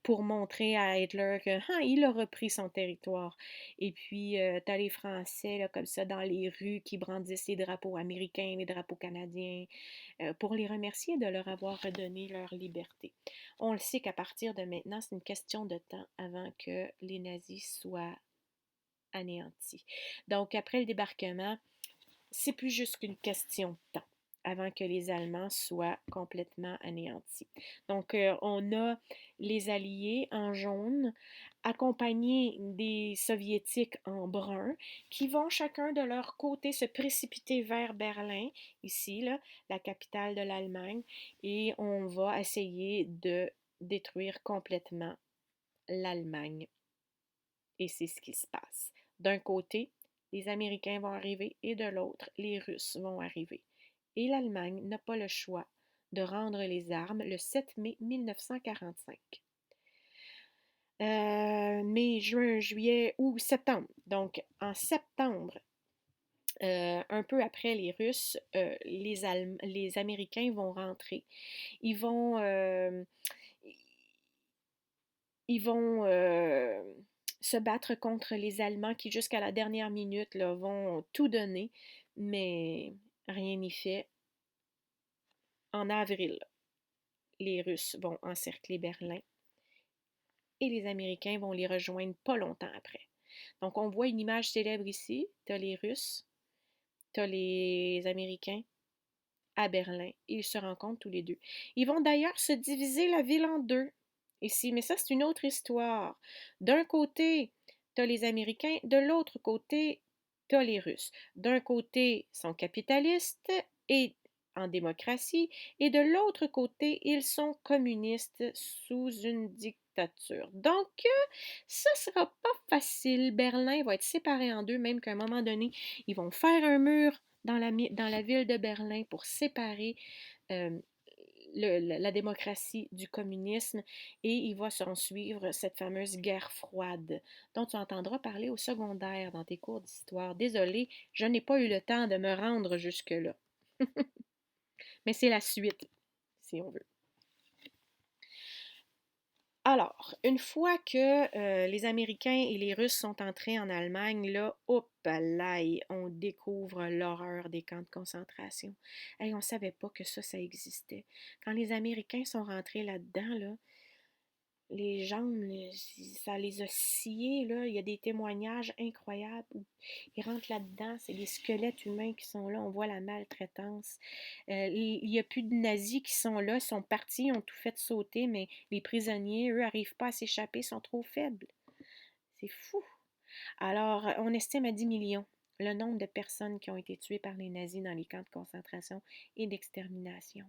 Speaker 1: pour montrer à Hitler qu'il a repris son territoire. Et puis, tu as les Français, là, comme ça, dans les rues, qui brandissent les drapeaux américains, les drapeaux canadiens, pour les remercier de leur avoir redonné leur liberté. On le sait qu'à partir de maintenant, c'est une question de temps avant que les nazis soient anéantis. Donc, après le débarquement, c'est plus juste qu'une question de temps avant que les Allemands soient complètement anéantis. Donc, on a les Alliés en jaune, accompagnés des Soviétiques en brun, qui vont chacun de leur côté se précipiter vers Berlin, ici, là, la capitale de l'Allemagne, et on va essayer de détruire complètement l'Allemagne. Et c'est ce qui se passe. D'un côté, les Américains vont arriver et de l'autre, les Russes vont arriver. Et l'Allemagne n'a pas le choix de rendre les armes le 7 mai 1945. Mai, juin, juillet, août, septembre. Donc, en septembre, un peu après les Russes, les Américains vont rentrer. Ils vont, se battre contre les Allemands qui, jusqu'à la dernière minute, là, vont tout donner, mais rien n'y fait. En avril, les Russes vont encercler Berlin et les Américains vont les rejoindre pas longtemps après. Donc, on voit une image célèbre ici. Tu as les Russes, tu as les Américains à Berlin. Ils se rencontrent tous les deux. Ils vont d'ailleurs se diviser la ville en deux ici, mais ça, c'est une autre histoire. D'un côté, tu as les Américains, de l'autre côté, tu as les Russes. D'un côté, ils sont capitalistes et en démocratie, et de l'autre côté, ils sont communistes sous une dictature. Donc, ça sera pas facile. Berlin va être séparé en deux, même qu'à un moment donné, ils vont faire un mur dans la ville de Berlin pour séparer euh, la démocratie du communisme et il va s'en suivre cette fameuse guerre froide dont tu entendras parler au secondaire dans tes cours d'histoire. Désolée, je n'ai pas eu le temps de me rendre jusque-là. Mais c'est la suite, si on veut. Alors, une fois que les Américains et les Russes sont entrés en Allemagne, là, hop là, on découvre l'horreur des camps de concentration. Hey, on ne savait pas que ça existait. Quand les Américains sont rentrés là-dedans, là, les jambes, là, ça les a sciés, là. Il y a des témoignages incroyables où ils rentrent là-dedans, c'est des squelettes humains qui sont là, on voit la maltraitance. Il n'y a plus de nazis qui sont là, ils sont partis, ils ont tout fait sauter, mais les prisonniers, eux, n'arrivent pas à s'échapper, ils sont trop faibles. C'est fou. Alors, on estime à 10 millions le nombre de personnes qui ont été tuées par les nazis dans les camps de concentration et d'extermination,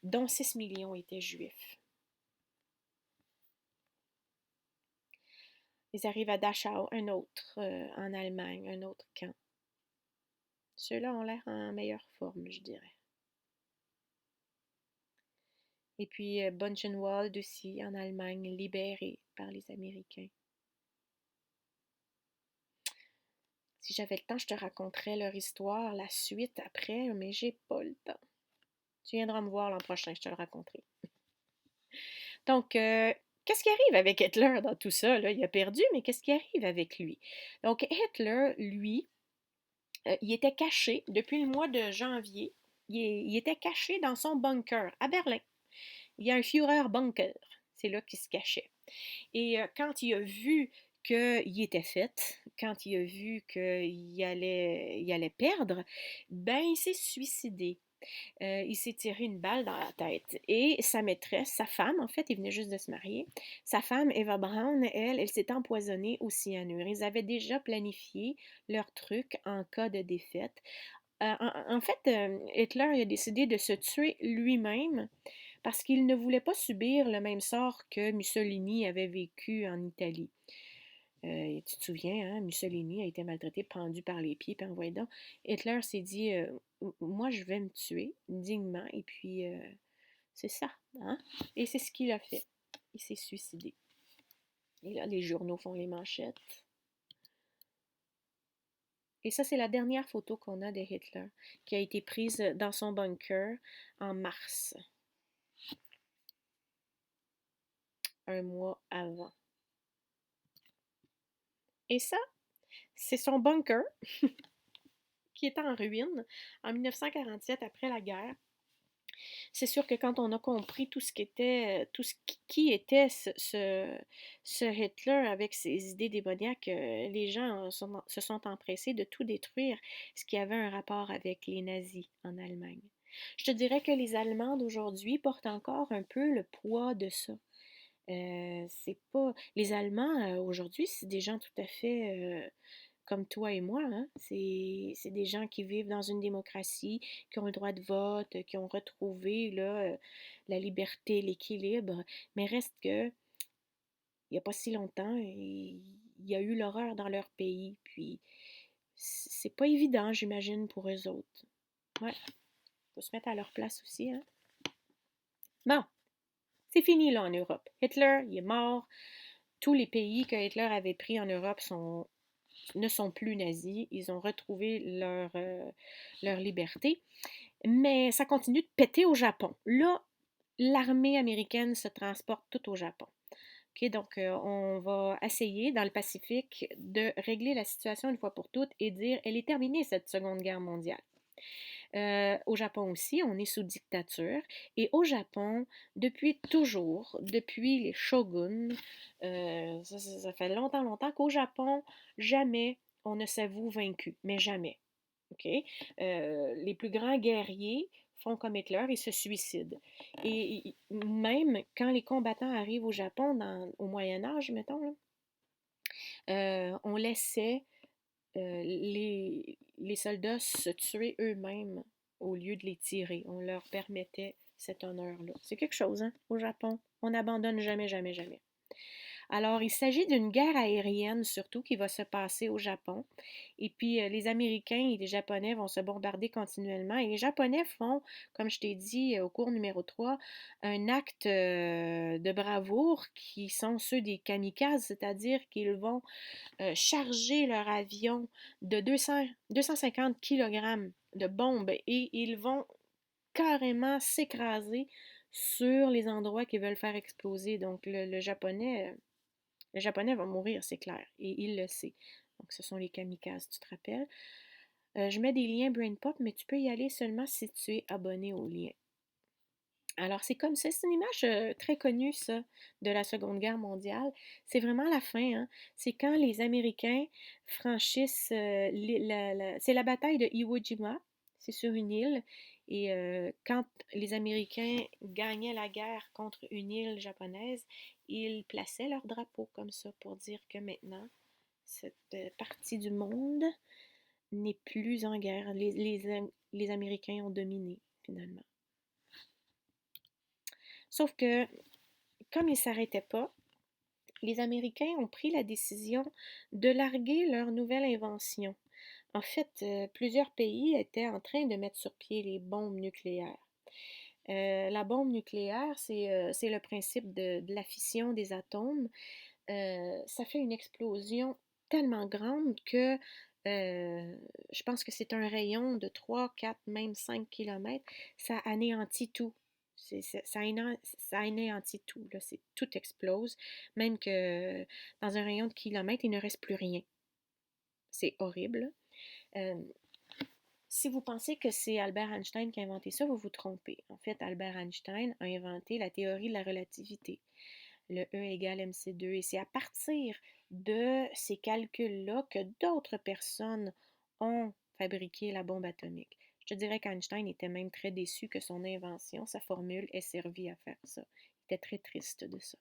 Speaker 1: dont 6 millions étaient juifs. Ils arrivent à Dachau, un autre en Allemagne, un autre camp. Ceux-là ont l'air en meilleure forme, je dirais. Et puis Buchenwald aussi, en Allemagne, libéré par les Américains. Si j'avais le temps, je te raconterais leur histoire, la suite après, mais j'ai pas le temps. Tu viendras me voir l'an prochain, je te le raconterai. Donc, qu'est-ce qui arrive avec Hitler dans tout ça, là? Il a perdu, mais qu'est-ce qui arrive avec lui? Donc, Hitler, lui, il était caché depuis le mois de janvier. Il était caché dans son bunker à Berlin. Il y a un Führer-Bunker. C'est là qu'il se cachait. Et quand il a vu qu'il était fait, quand il a vu qu'il allait perdre, ben il s'est suicidé. Il s'est tiré une balle dans la tête. Et sa maîtresse, sa femme, en fait, il venait juste de se marier, sa femme, Eva Braun, elle s'est empoisonnée au cyanure. Ils avaient déjà planifié leur truc en cas de défaite. En fait, Hitler a décidé de se tuer lui-même parce qu'il ne voulait pas subir le même sort que Mussolini avait vécu en Italie. Tu te souviens, hein, Mussolini a été maltraité, pendu par les pieds, puis envoyé donc. Hitler s'est dit, moi je vais me tuer dignement, et puis c'est ça, hein? Et c'est ce qu'il a fait. Il s'est suicidé. Et là, les journaux font les manchettes. Et ça, c'est la dernière photo qu'on a de Hitler, qui a été prise dans son bunker en mars, un mois avant. Et ça, c'est son bunker qui était en ruine en 1947 après la guerre. C'est sûr que quand on a compris tout ce qui était ce Hitler avec ses idées démoniaques, les gens se sont empressés de tout détruire, ce qui avait un rapport avec les nazis en Allemagne. Je te dirais que les Allemands d'aujourd'hui portent encore un peu le poids de ça. C'est pas. Les Allemands, aujourd'hui, c'est des gens tout à fait comme toi et moi, hein. C'est des gens qui vivent dans une démocratie, qui ont le droit de vote, qui ont retrouvé là, la liberté, l'équilibre. Mais reste que, il n'y a pas si longtemps, il y a eu l'horreur dans leur pays. Puis, c'est pas évident, j'imagine, pour eux autres. Ouais, faut se mettre à leur place aussi, hein. Bon, c'est fini là en Europe. Hitler, il est mort. Tous les pays que Hitler avait pris en Europe ne sont plus nazis. Ils ont retrouvé leur liberté. Mais ça continue de péter au Japon. Là, l'armée américaine se transporte tout au Japon. OK, donc, on va essayer dans le Pacifique de régler la situation une fois pour toutes et dire elle est terminée cette Seconde Guerre mondiale. Au Japon aussi, on est sous dictature. Et au Japon, depuis toujours, depuis les shoguns, ça fait longtemps, longtemps qu'au Japon, jamais on ne s'avoue vaincu. Mais jamais. OK? Les plus grands guerriers font comme Hitler et se suicident. Et même quand les combattants arrivent au Japon au Moyen Âge, mettons, là, on laissait les soldats se tuer eux-mêmes au lieu de les tirer. On leur permettait cet honneur-là. C'est quelque chose, hein, au Japon. On n'abandonne jamais, jamais, jamais. Alors, il s'agit d'une guerre aérienne surtout qui va se passer au Japon. Et puis, les Américains et les Japonais vont se bombarder continuellement. Et les Japonais font, comme je t'ai dit au cours numéro 3, un acte de bravoure qui sont ceux des kamikazes, c'est-à-dire qu'ils vont charger leur avion de 250 kg de bombes et ils vont carrément s'écraser sur les endroits qu'ils veulent faire exploser. Donc le japonais va mourir, c'est clair, et il le sait. Donc ce sont les kamikazes, tu te rappelles. Je mets des liens BrainPop, mais tu peux y aller seulement si tu es abonné au lien. Alors, c'est comme ça, c'est une image très connue, ça, de la Seconde Guerre mondiale. C'est vraiment la fin, hein. C'est quand les Américains franchissent, c'est la bataille de Iwo Jima, c'est sur une île, et quand les Américains gagnaient la guerre contre une île japonaise, ils plaçaient leur drapeau comme ça pour dire que maintenant, cette partie du monde n'est plus en guerre. Les Américains ont dominé, finalement. Sauf que, comme ils ne s'arrêtaient pas, les Américains ont pris la décision de larguer leur nouvelle invention. En fait, plusieurs pays étaient en train de mettre sur pied les bombes nucléaires. La bombe nucléaire, c'est le principe de la fission des atomes. Ça fait une explosion tellement grande que je pense que c'est un rayon de 3, 4, même 5 kilomètres. Ça anéantit tout. Ça anéantit tout. Là, tout explose. Même que dans un rayon de kilomètres, il ne reste plus rien. C'est horrible. Euh, Si vous pensez que c'est Albert Einstein qui a inventé ça, vous vous trompez. En fait, Albert Einstein a inventé la théorie de la relativité, le E égale mc2, et c'est à partir de ces calculs-là que d'autres personnes ont fabriqué la bombe atomique. Je te dirais qu'Einstein était même très déçu que son invention, sa formule, ait servi à faire ça. Il était très triste de ça.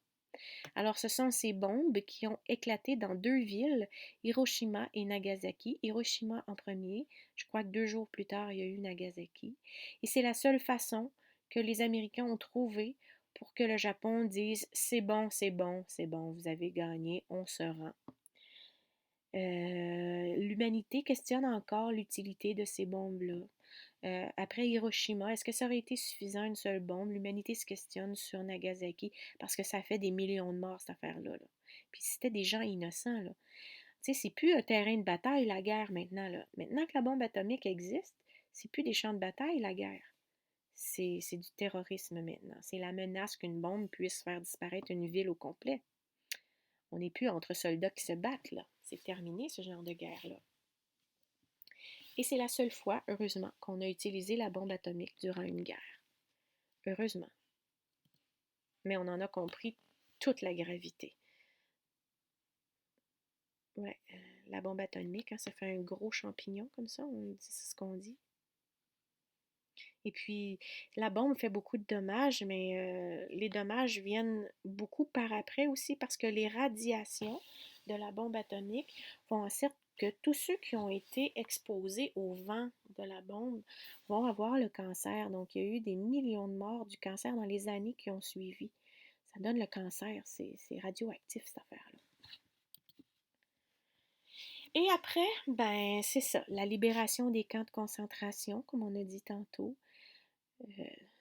Speaker 1: Alors, ce sont ces bombes qui ont éclaté dans deux villes, Hiroshima et Nagasaki. Hiroshima en premier, je crois que 2 jours plus tard, il y a eu Nagasaki. Et c'est la seule façon que les Américains ont trouvé pour que le Japon dise c'est bon, c'est bon, c'est bon, vous avez gagné, on se rend. L'humanité questionne encore l'utilité de ces bombes-là. Après Hiroshima, est-ce que ça aurait été suffisant une seule bombe? L'humanité se questionne sur Nagasaki parce que ça fait des millions de morts, cette affaire-là. Là. Puis c'était des gens innocents. Là. Tu sais, c'est plus un terrain de bataille, la guerre, maintenant. Là. Maintenant que la bombe atomique existe, c'est plus des champs de bataille, la guerre. C'est du terrorisme maintenant. C'est la menace qu'une bombe puisse faire disparaître une ville au complet. On n'est plus entre soldats qui se battent, là. C'est terminé, ce genre de guerre-là. Et c'est la seule fois, heureusement, qu'on a utilisé la bombe atomique durant une guerre. Heureusement. Mais on en a compris toute la gravité. Ouais, la bombe atomique, hein, ça fait un gros champignon comme ça, c'est ce qu'on dit. Et puis, la bombe fait beaucoup de dommages, mais les dommages viennent beaucoup par après aussi parce que les radiations de la bombe atomique font en sorte que tous ceux qui ont été exposés au vent de la bombe vont avoir le cancer. Donc, il y a eu des millions de morts du cancer dans les années qui ont suivi. Ça donne le cancer, c'est radioactif cette affaire-là. Et après, ben c'est ça, la libération des camps de concentration, comme on a dit tantôt.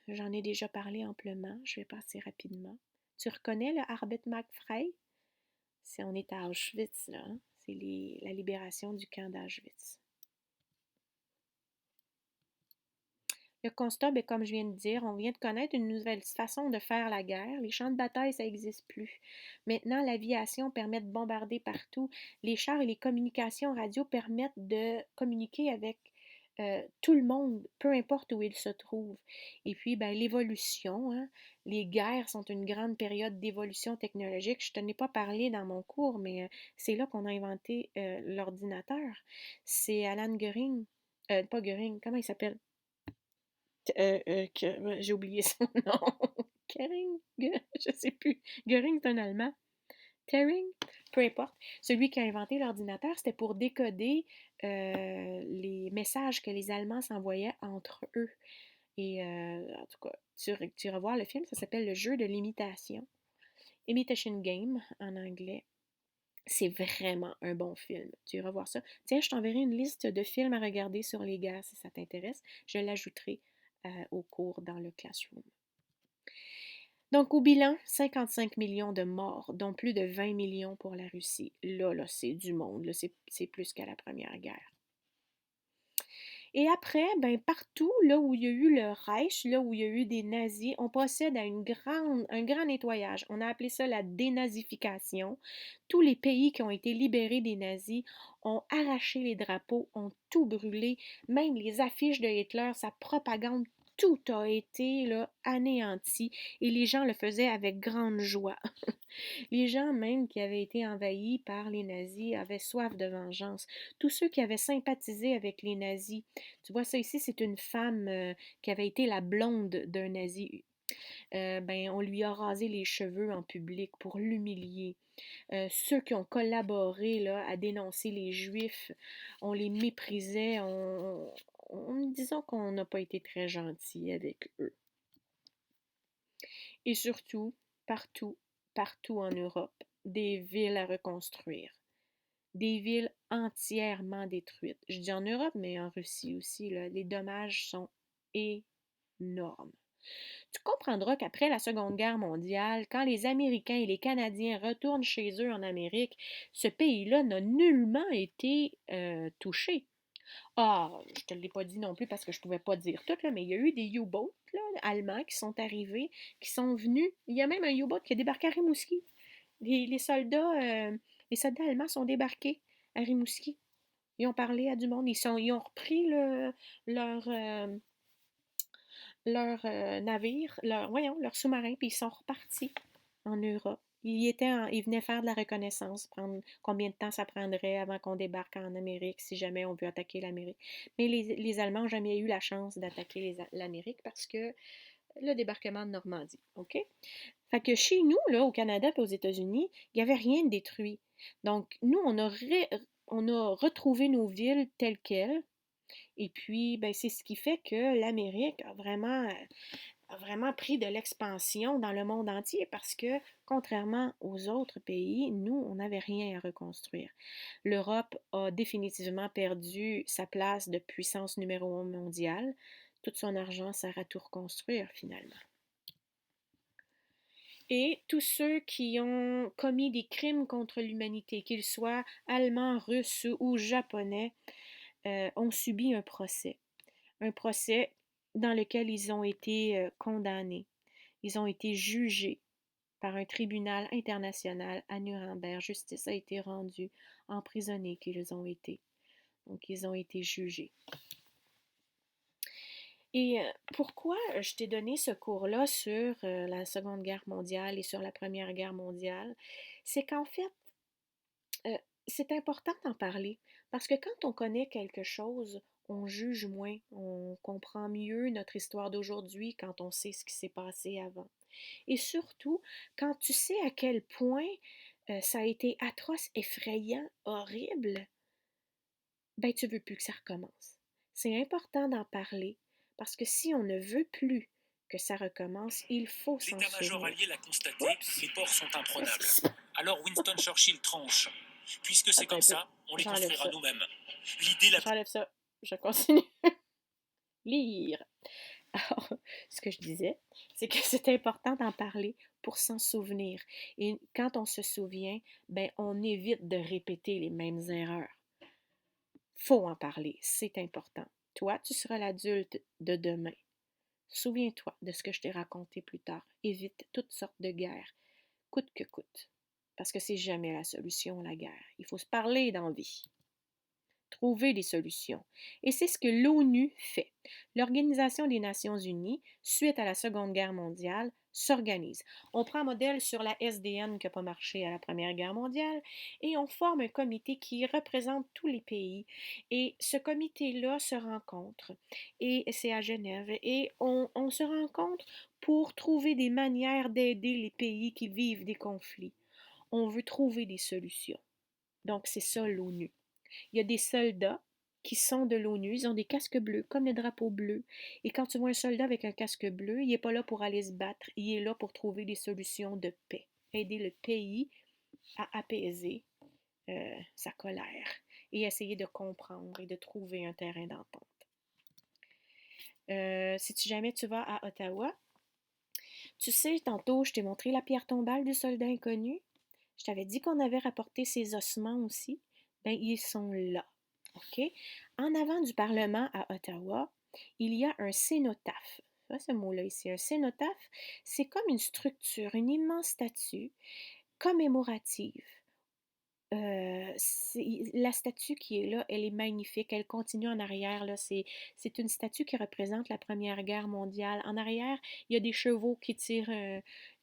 Speaker 1: J'en ai déjà parlé amplement, je vais passer rapidement. Tu reconnais le Arbeit Macht Frei? On est à Auschwitz, là. Hein? C'est la libération du camp d'Auschwitz. Le constat, ben, comme je viens de dire, on vient de connaître une nouvelle façon de faire la guerre. Les champs de bataille, ça n'existe plus. Maintenant, l'aviation permet de bombarder partout. Les chars et les communications radio permettent de communiquer avec tout le monde, peu importe où il se trouve. Et puis, ben, l'évolution, hein, les guerres sont une grande période d'évolution technologique. Je ne t'en ai pas parlé dans mon cours, mais c'est là qu'on a inventé l'ordinateur. C'est Alan Turing, pas Turing, comment il s'appelle? J'ai oublié son nom. Kering? Je sais plus. Göring, c'est un Allemand. Turing? Peu importe. Celui qui a inventé l'ordinateur, c'était pour décoder les messages que les Allemands s'envoyaient entre eux. Et en tout cas, tu iras voir le film, ça s'appelle Le jeu de l'imitation. Imitation Game en anglais. C'est vraiment un bon film. Tu iras voir ça. Tiens, je t'enverrai une liste de films à regarder sur les guerres si ça t'intéresse. Je l'ajouterai au cours dans le Classroom. Donc, au bilan, 55 millions de morts, dont plus de 20 millions pour la Russie. Là, c'est du monde. Là, c'est plus qu'à la Première Guerre. Et après, ben, partout là où il y a eu le Reich, là où il y a eu des nazis, on procède à un grand nettoyage. On a appelé ça la dénazification. Tous les pays qui ont été libérés des nazis ont arraché les drapeaux, ont tout brûlé, même les affiches de Hitler, sa propagande, tout a été là, anéanti et les gens le faisaient avec grande joie. Les gens même qui avaient été envahis par les nazis avaient soif de vengeance. Tous ceux qui avaient sympathisé avec les nazis, tu vois ça ici, c'est une femme qui avait été la blonde d'un nazi. Ben, on lui a rasé les cheveux en public pour l'humilier. Ceux qui ont collaboré là, à dénoncer les Juifs, on les méprisait, disons qu'on n'a pas été très gentil avec eux. Et surtout, partout, partout en Europe, des villes à reconstruire. Des villes entièrement détruites. Je dis en Europe, mais en Russie aussi, là, les dommages sont énormes. Tu comprendras qu'après la Seconde Guerre mondiale, quand les Américains et les Canadiens retournent chez eux en Amérique, ce pays-là n'a nullement été touché. Ah, je te l'ai pas dit non plus parce que je pouvais pas dire tout, là, mais il y a eu des U-boats là, allemands qui sont arrivés, qui sont venus. Il y a même un U-boat qui a débarqué à Rimouski. Les soldats, les soldats allemands sont débarqués à Rimouski. Ils ont parlé à du monde. Ils ont repris leur, navire, leur sous-marin, puis ils sont repartis en Europe. Ils venaient faire de la reconnaissance, prendre combien de temps ça prendrait avant qu'on débarque en Amérique, si jamais on veut attaquer l'Amérique. Mais les Allemands n'ont jamais eu la chance d'attaquer l'Amérique parce que le débarquement de Normandie, OK? Fait que chez nous, là, au Canada et aux États-Unis, il n'y avait rien de détruit. Donc, nous, on a retrouvé nos villes telles quelles. Et puis, ben, c'est ce qui fait que l'Amérique a vraiment pris de l'expansion dans le monde entier parce que, contrairement aux autres pays, nous, on n'avait rien à reconstruire. L'Europe a définitivement perdu sa place de puissance numéro un mondiale. Tout son argent sert à tout reconstruire finalement. Et tous ceux qui ont commis des crimes contre l'humanité, qu'ils soient allemands, russes ou japonais, ont subi un procès. Un procès dans lequel ils ont été condamnés. Ils ont été jugés par un tribunal international à Nuremberg. Justice a été rendue, emprisonnés qu'ils ont été. Donc, ils ont été jugés. Et pourquoi je t'ai donné ce cours-là sur la Seconde Guerre mondiale et sur la Première Guerre mondiale? C'est qu'en fait, euh, c'est important d'en parler parce que quand on connaît quelque chose, on juge moins, on comprend mieux notre histoire d'aujourd'hui quand on sait ce qui s'est passé avant. Et surtout, quand tu sais à quel point ça a été atroce, effrayant, horrible, ben tu veux plus que ça recommence. C'est important d'en parler parce que si on ne veut plus que ça recommence, il faut s'en
Speaker 3: L'état-major
Speaker 1: souvenir.
Speaker 3: allié l'a constaté,
Speaker 1: Oups!
Speaker 3: les ports sont imprenables.
Speaker 1: Qu'est-ce qui se passe?
Speaker 3: Alors Winston Churchill tranche. Puisque c'est
Speaker 1: Attends
Speaker 3: comme
Speaker 1: un peu.
Speaker 3: ça, on les
Speaker 1: J'enlève
Speaker 3: construira
Speaker 1: ça.
Speaker 3: nous-mêmes. L'idée la plus...
Speaker 1: J'enlève ça. Je continue. Lire. Alors, ce que je disais, c'est que c'est important d'en parler pour s'en souvenir. Et quand on se souvient, ben, on évite de répéter les mêmes erreurs. Faut en parler, c'est important. Toi, tu seras l'adulte de demain. Souviens-toi de ce que je t'ai raconté plus tard. Évite toutes sortes de guerres, coûte que coûte. Parce que c'est jamais la solution, la guerre. Il faut se parler d'envie. Trouver des solutions. Et c'est ce que l'ONU fait. L'Organisation des Nations Unies, suite à la Seconde Guerre mondiale, s'organise. On prend un modèle sur la SDN qui n'a pas marché à la Première Guerre mondiale et on forme un comité qui représente tous les pays. Et ce comité-là se rencontre, et c'est à Genève, et on se rencontre pour trouver des manières d'aider les pays qui vivent des conflits. On veut trouver des solutions. Donc, c'est ça l'ONU. Il y a des soldats qui sont de l'ONU, ils ont des casques bleus, comme le drapeau bleu. Et quand tu vois un soldat avec un casque bleu, il n'est pas là pour aller se battre, il est là pour trouver des solutions de paix, aider le pays à apaiser sa colère et essayer de comprendre et de trouver un terrain d'entente. Si jamais tu vas à Ottawa, tu sais, tantôt, je t'ai montré la pierre tombale du soldat inconnu. Je t'avais dit qu'on avait rapporté ses ossements aussi. Ben, ils sont là. OK? En avant du Parlement à Ottawa, il y a un cénotaphe. Ça, ce mot-là ici, un cénotaphe, c'est comme une structure, une immense statue commémorative. La statue qui est là, elle est magnifique. Elle continue en arrière, là. C'est une statue qui représente la Première Guerre mondiale. En arrière, il y a des chevaux qui tirent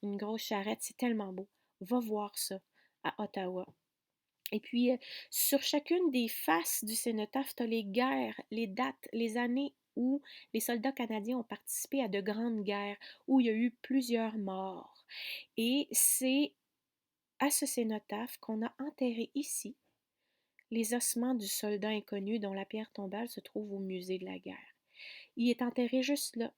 Speaker 1: une grosse charrette. C'est tellement beau. Va voir ça à Ottawa. Et puis, sur chacune des faces du cénotaphe, tu as les guerres, les dates, les années où les soldats canadiens ont participé à de grandes guerres, où il y a eu plusieurs morts. Et c'est à ce cénotaphe qu'on a enterré ici les ossements du soldat inconnu dont la pierre tombale se trouve au musée de la guerre. Il est enterré juste là.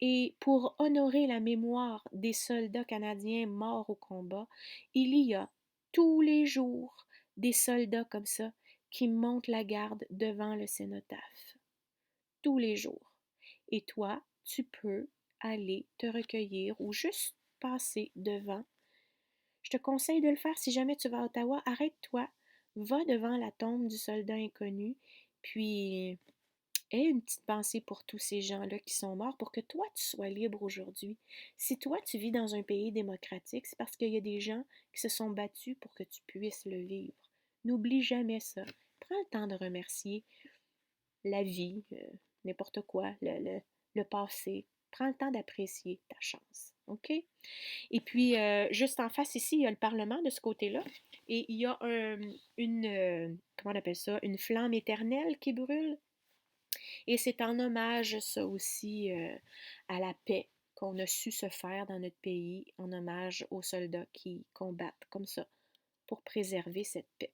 Speaker 1: Et pour honorer la mémoire des soldats canadiens morts au combat, il y a tous les jours des soldats comme ça qui montent la garde devant le cénotaphe. Tous les jours. Et toi, tu peux aller te recueillir ou juste passer devant. Je te conseille de le faire si jamais tu vas à Ottawa. Arrête-toi, va devant la tombe du soldat inconnu, puis aie une petite pensée pour tous ces gens-là qui sont morts, pour que toi, tu sois libre aujourd'hui. Si toi, tu vis dans un pays démocratique, c'est parce qu'il y a des gens qui se sont battus pour que tu puisses le vivre. N'oublie jamais ça. Prends le temps de remercier la vie, n'importe quoi, le passé. Prends le temps d'apprécier ta chance. OK? Et puis, juste en face ici, il y a le Parlement de ce côté-là. Et il y a comment on appelle ça, une flamme éternelle qui brûle. Et c'est en hommage, ça aussi, à la paix qu'on a su se faire dans notre pays, en hommage aux soldats qui combattent comme ça pour préserver cette paix.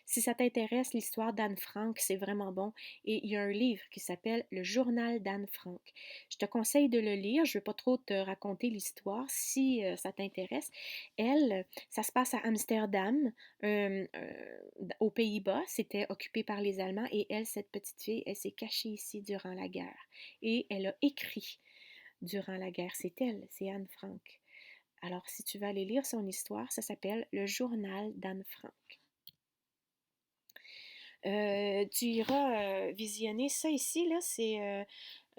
Speaker 1: Si ça t'intéresse, l'histoire d'Anne Frank, c'est vraiment bon. Et il y a un livre qui s'appelle Le journal d'Anne Frank. Je te conseille de le lire. Je ne vais pas trop te raconter l'histoire si ça t'intéresse. Elle, ça se passe à Amsterdam, aux Pays-Bas. C'était occupé par les Allemands. Et elle, cette petite fille, elle s'est cachée ici durant la guerre. Et elle a écrit durant la guerre. C'est elle, c'est Anne Frank. Alors, si tu veux aller lire son histoire, ça s'appelle Le journal d'Anne Frank. Tu iras visionner ça ici, là, c'est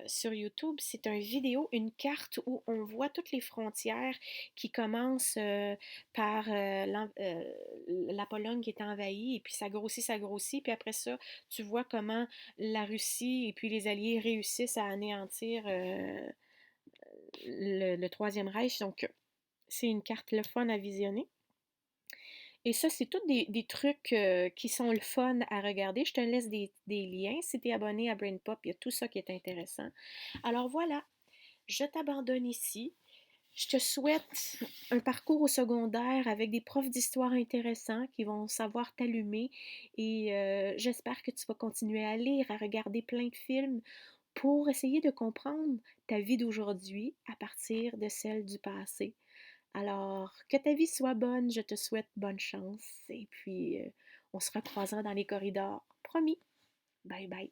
Speaker 1: sur YouTube, c'est une vidéo, une carte où on voit toutes les frontières qui commencent par la Pologne qui est envahie, et puis ça grossit, puis après ça, tu vois comment la Russie et puis les Alliés réussissent à anéantir le Troisième Reich. Donc, c'est une carte le fun à visionner. Et ça, c'est tous des trucs qui sont le fun à regarder. Je te laisse des liens. Si tu es abonné à BrainPop, il y a tout ça qui est intéressant. Alors voilà, je t'abandonne ici. Je te souhaite un parcours au secondaire avec des profs d'histoire intéressants qui vont savoir t'allumer. Et j'espère que tu vas continuer à lire, à regarder plein de films pour essayer de comprendre ta vie d'aujourd'hui à partir de celle du passé. Alors, que ta vie soit bonne, je te souhaite bonne chance et puis on se recroisera dans les corridors. Promis. Bye bye.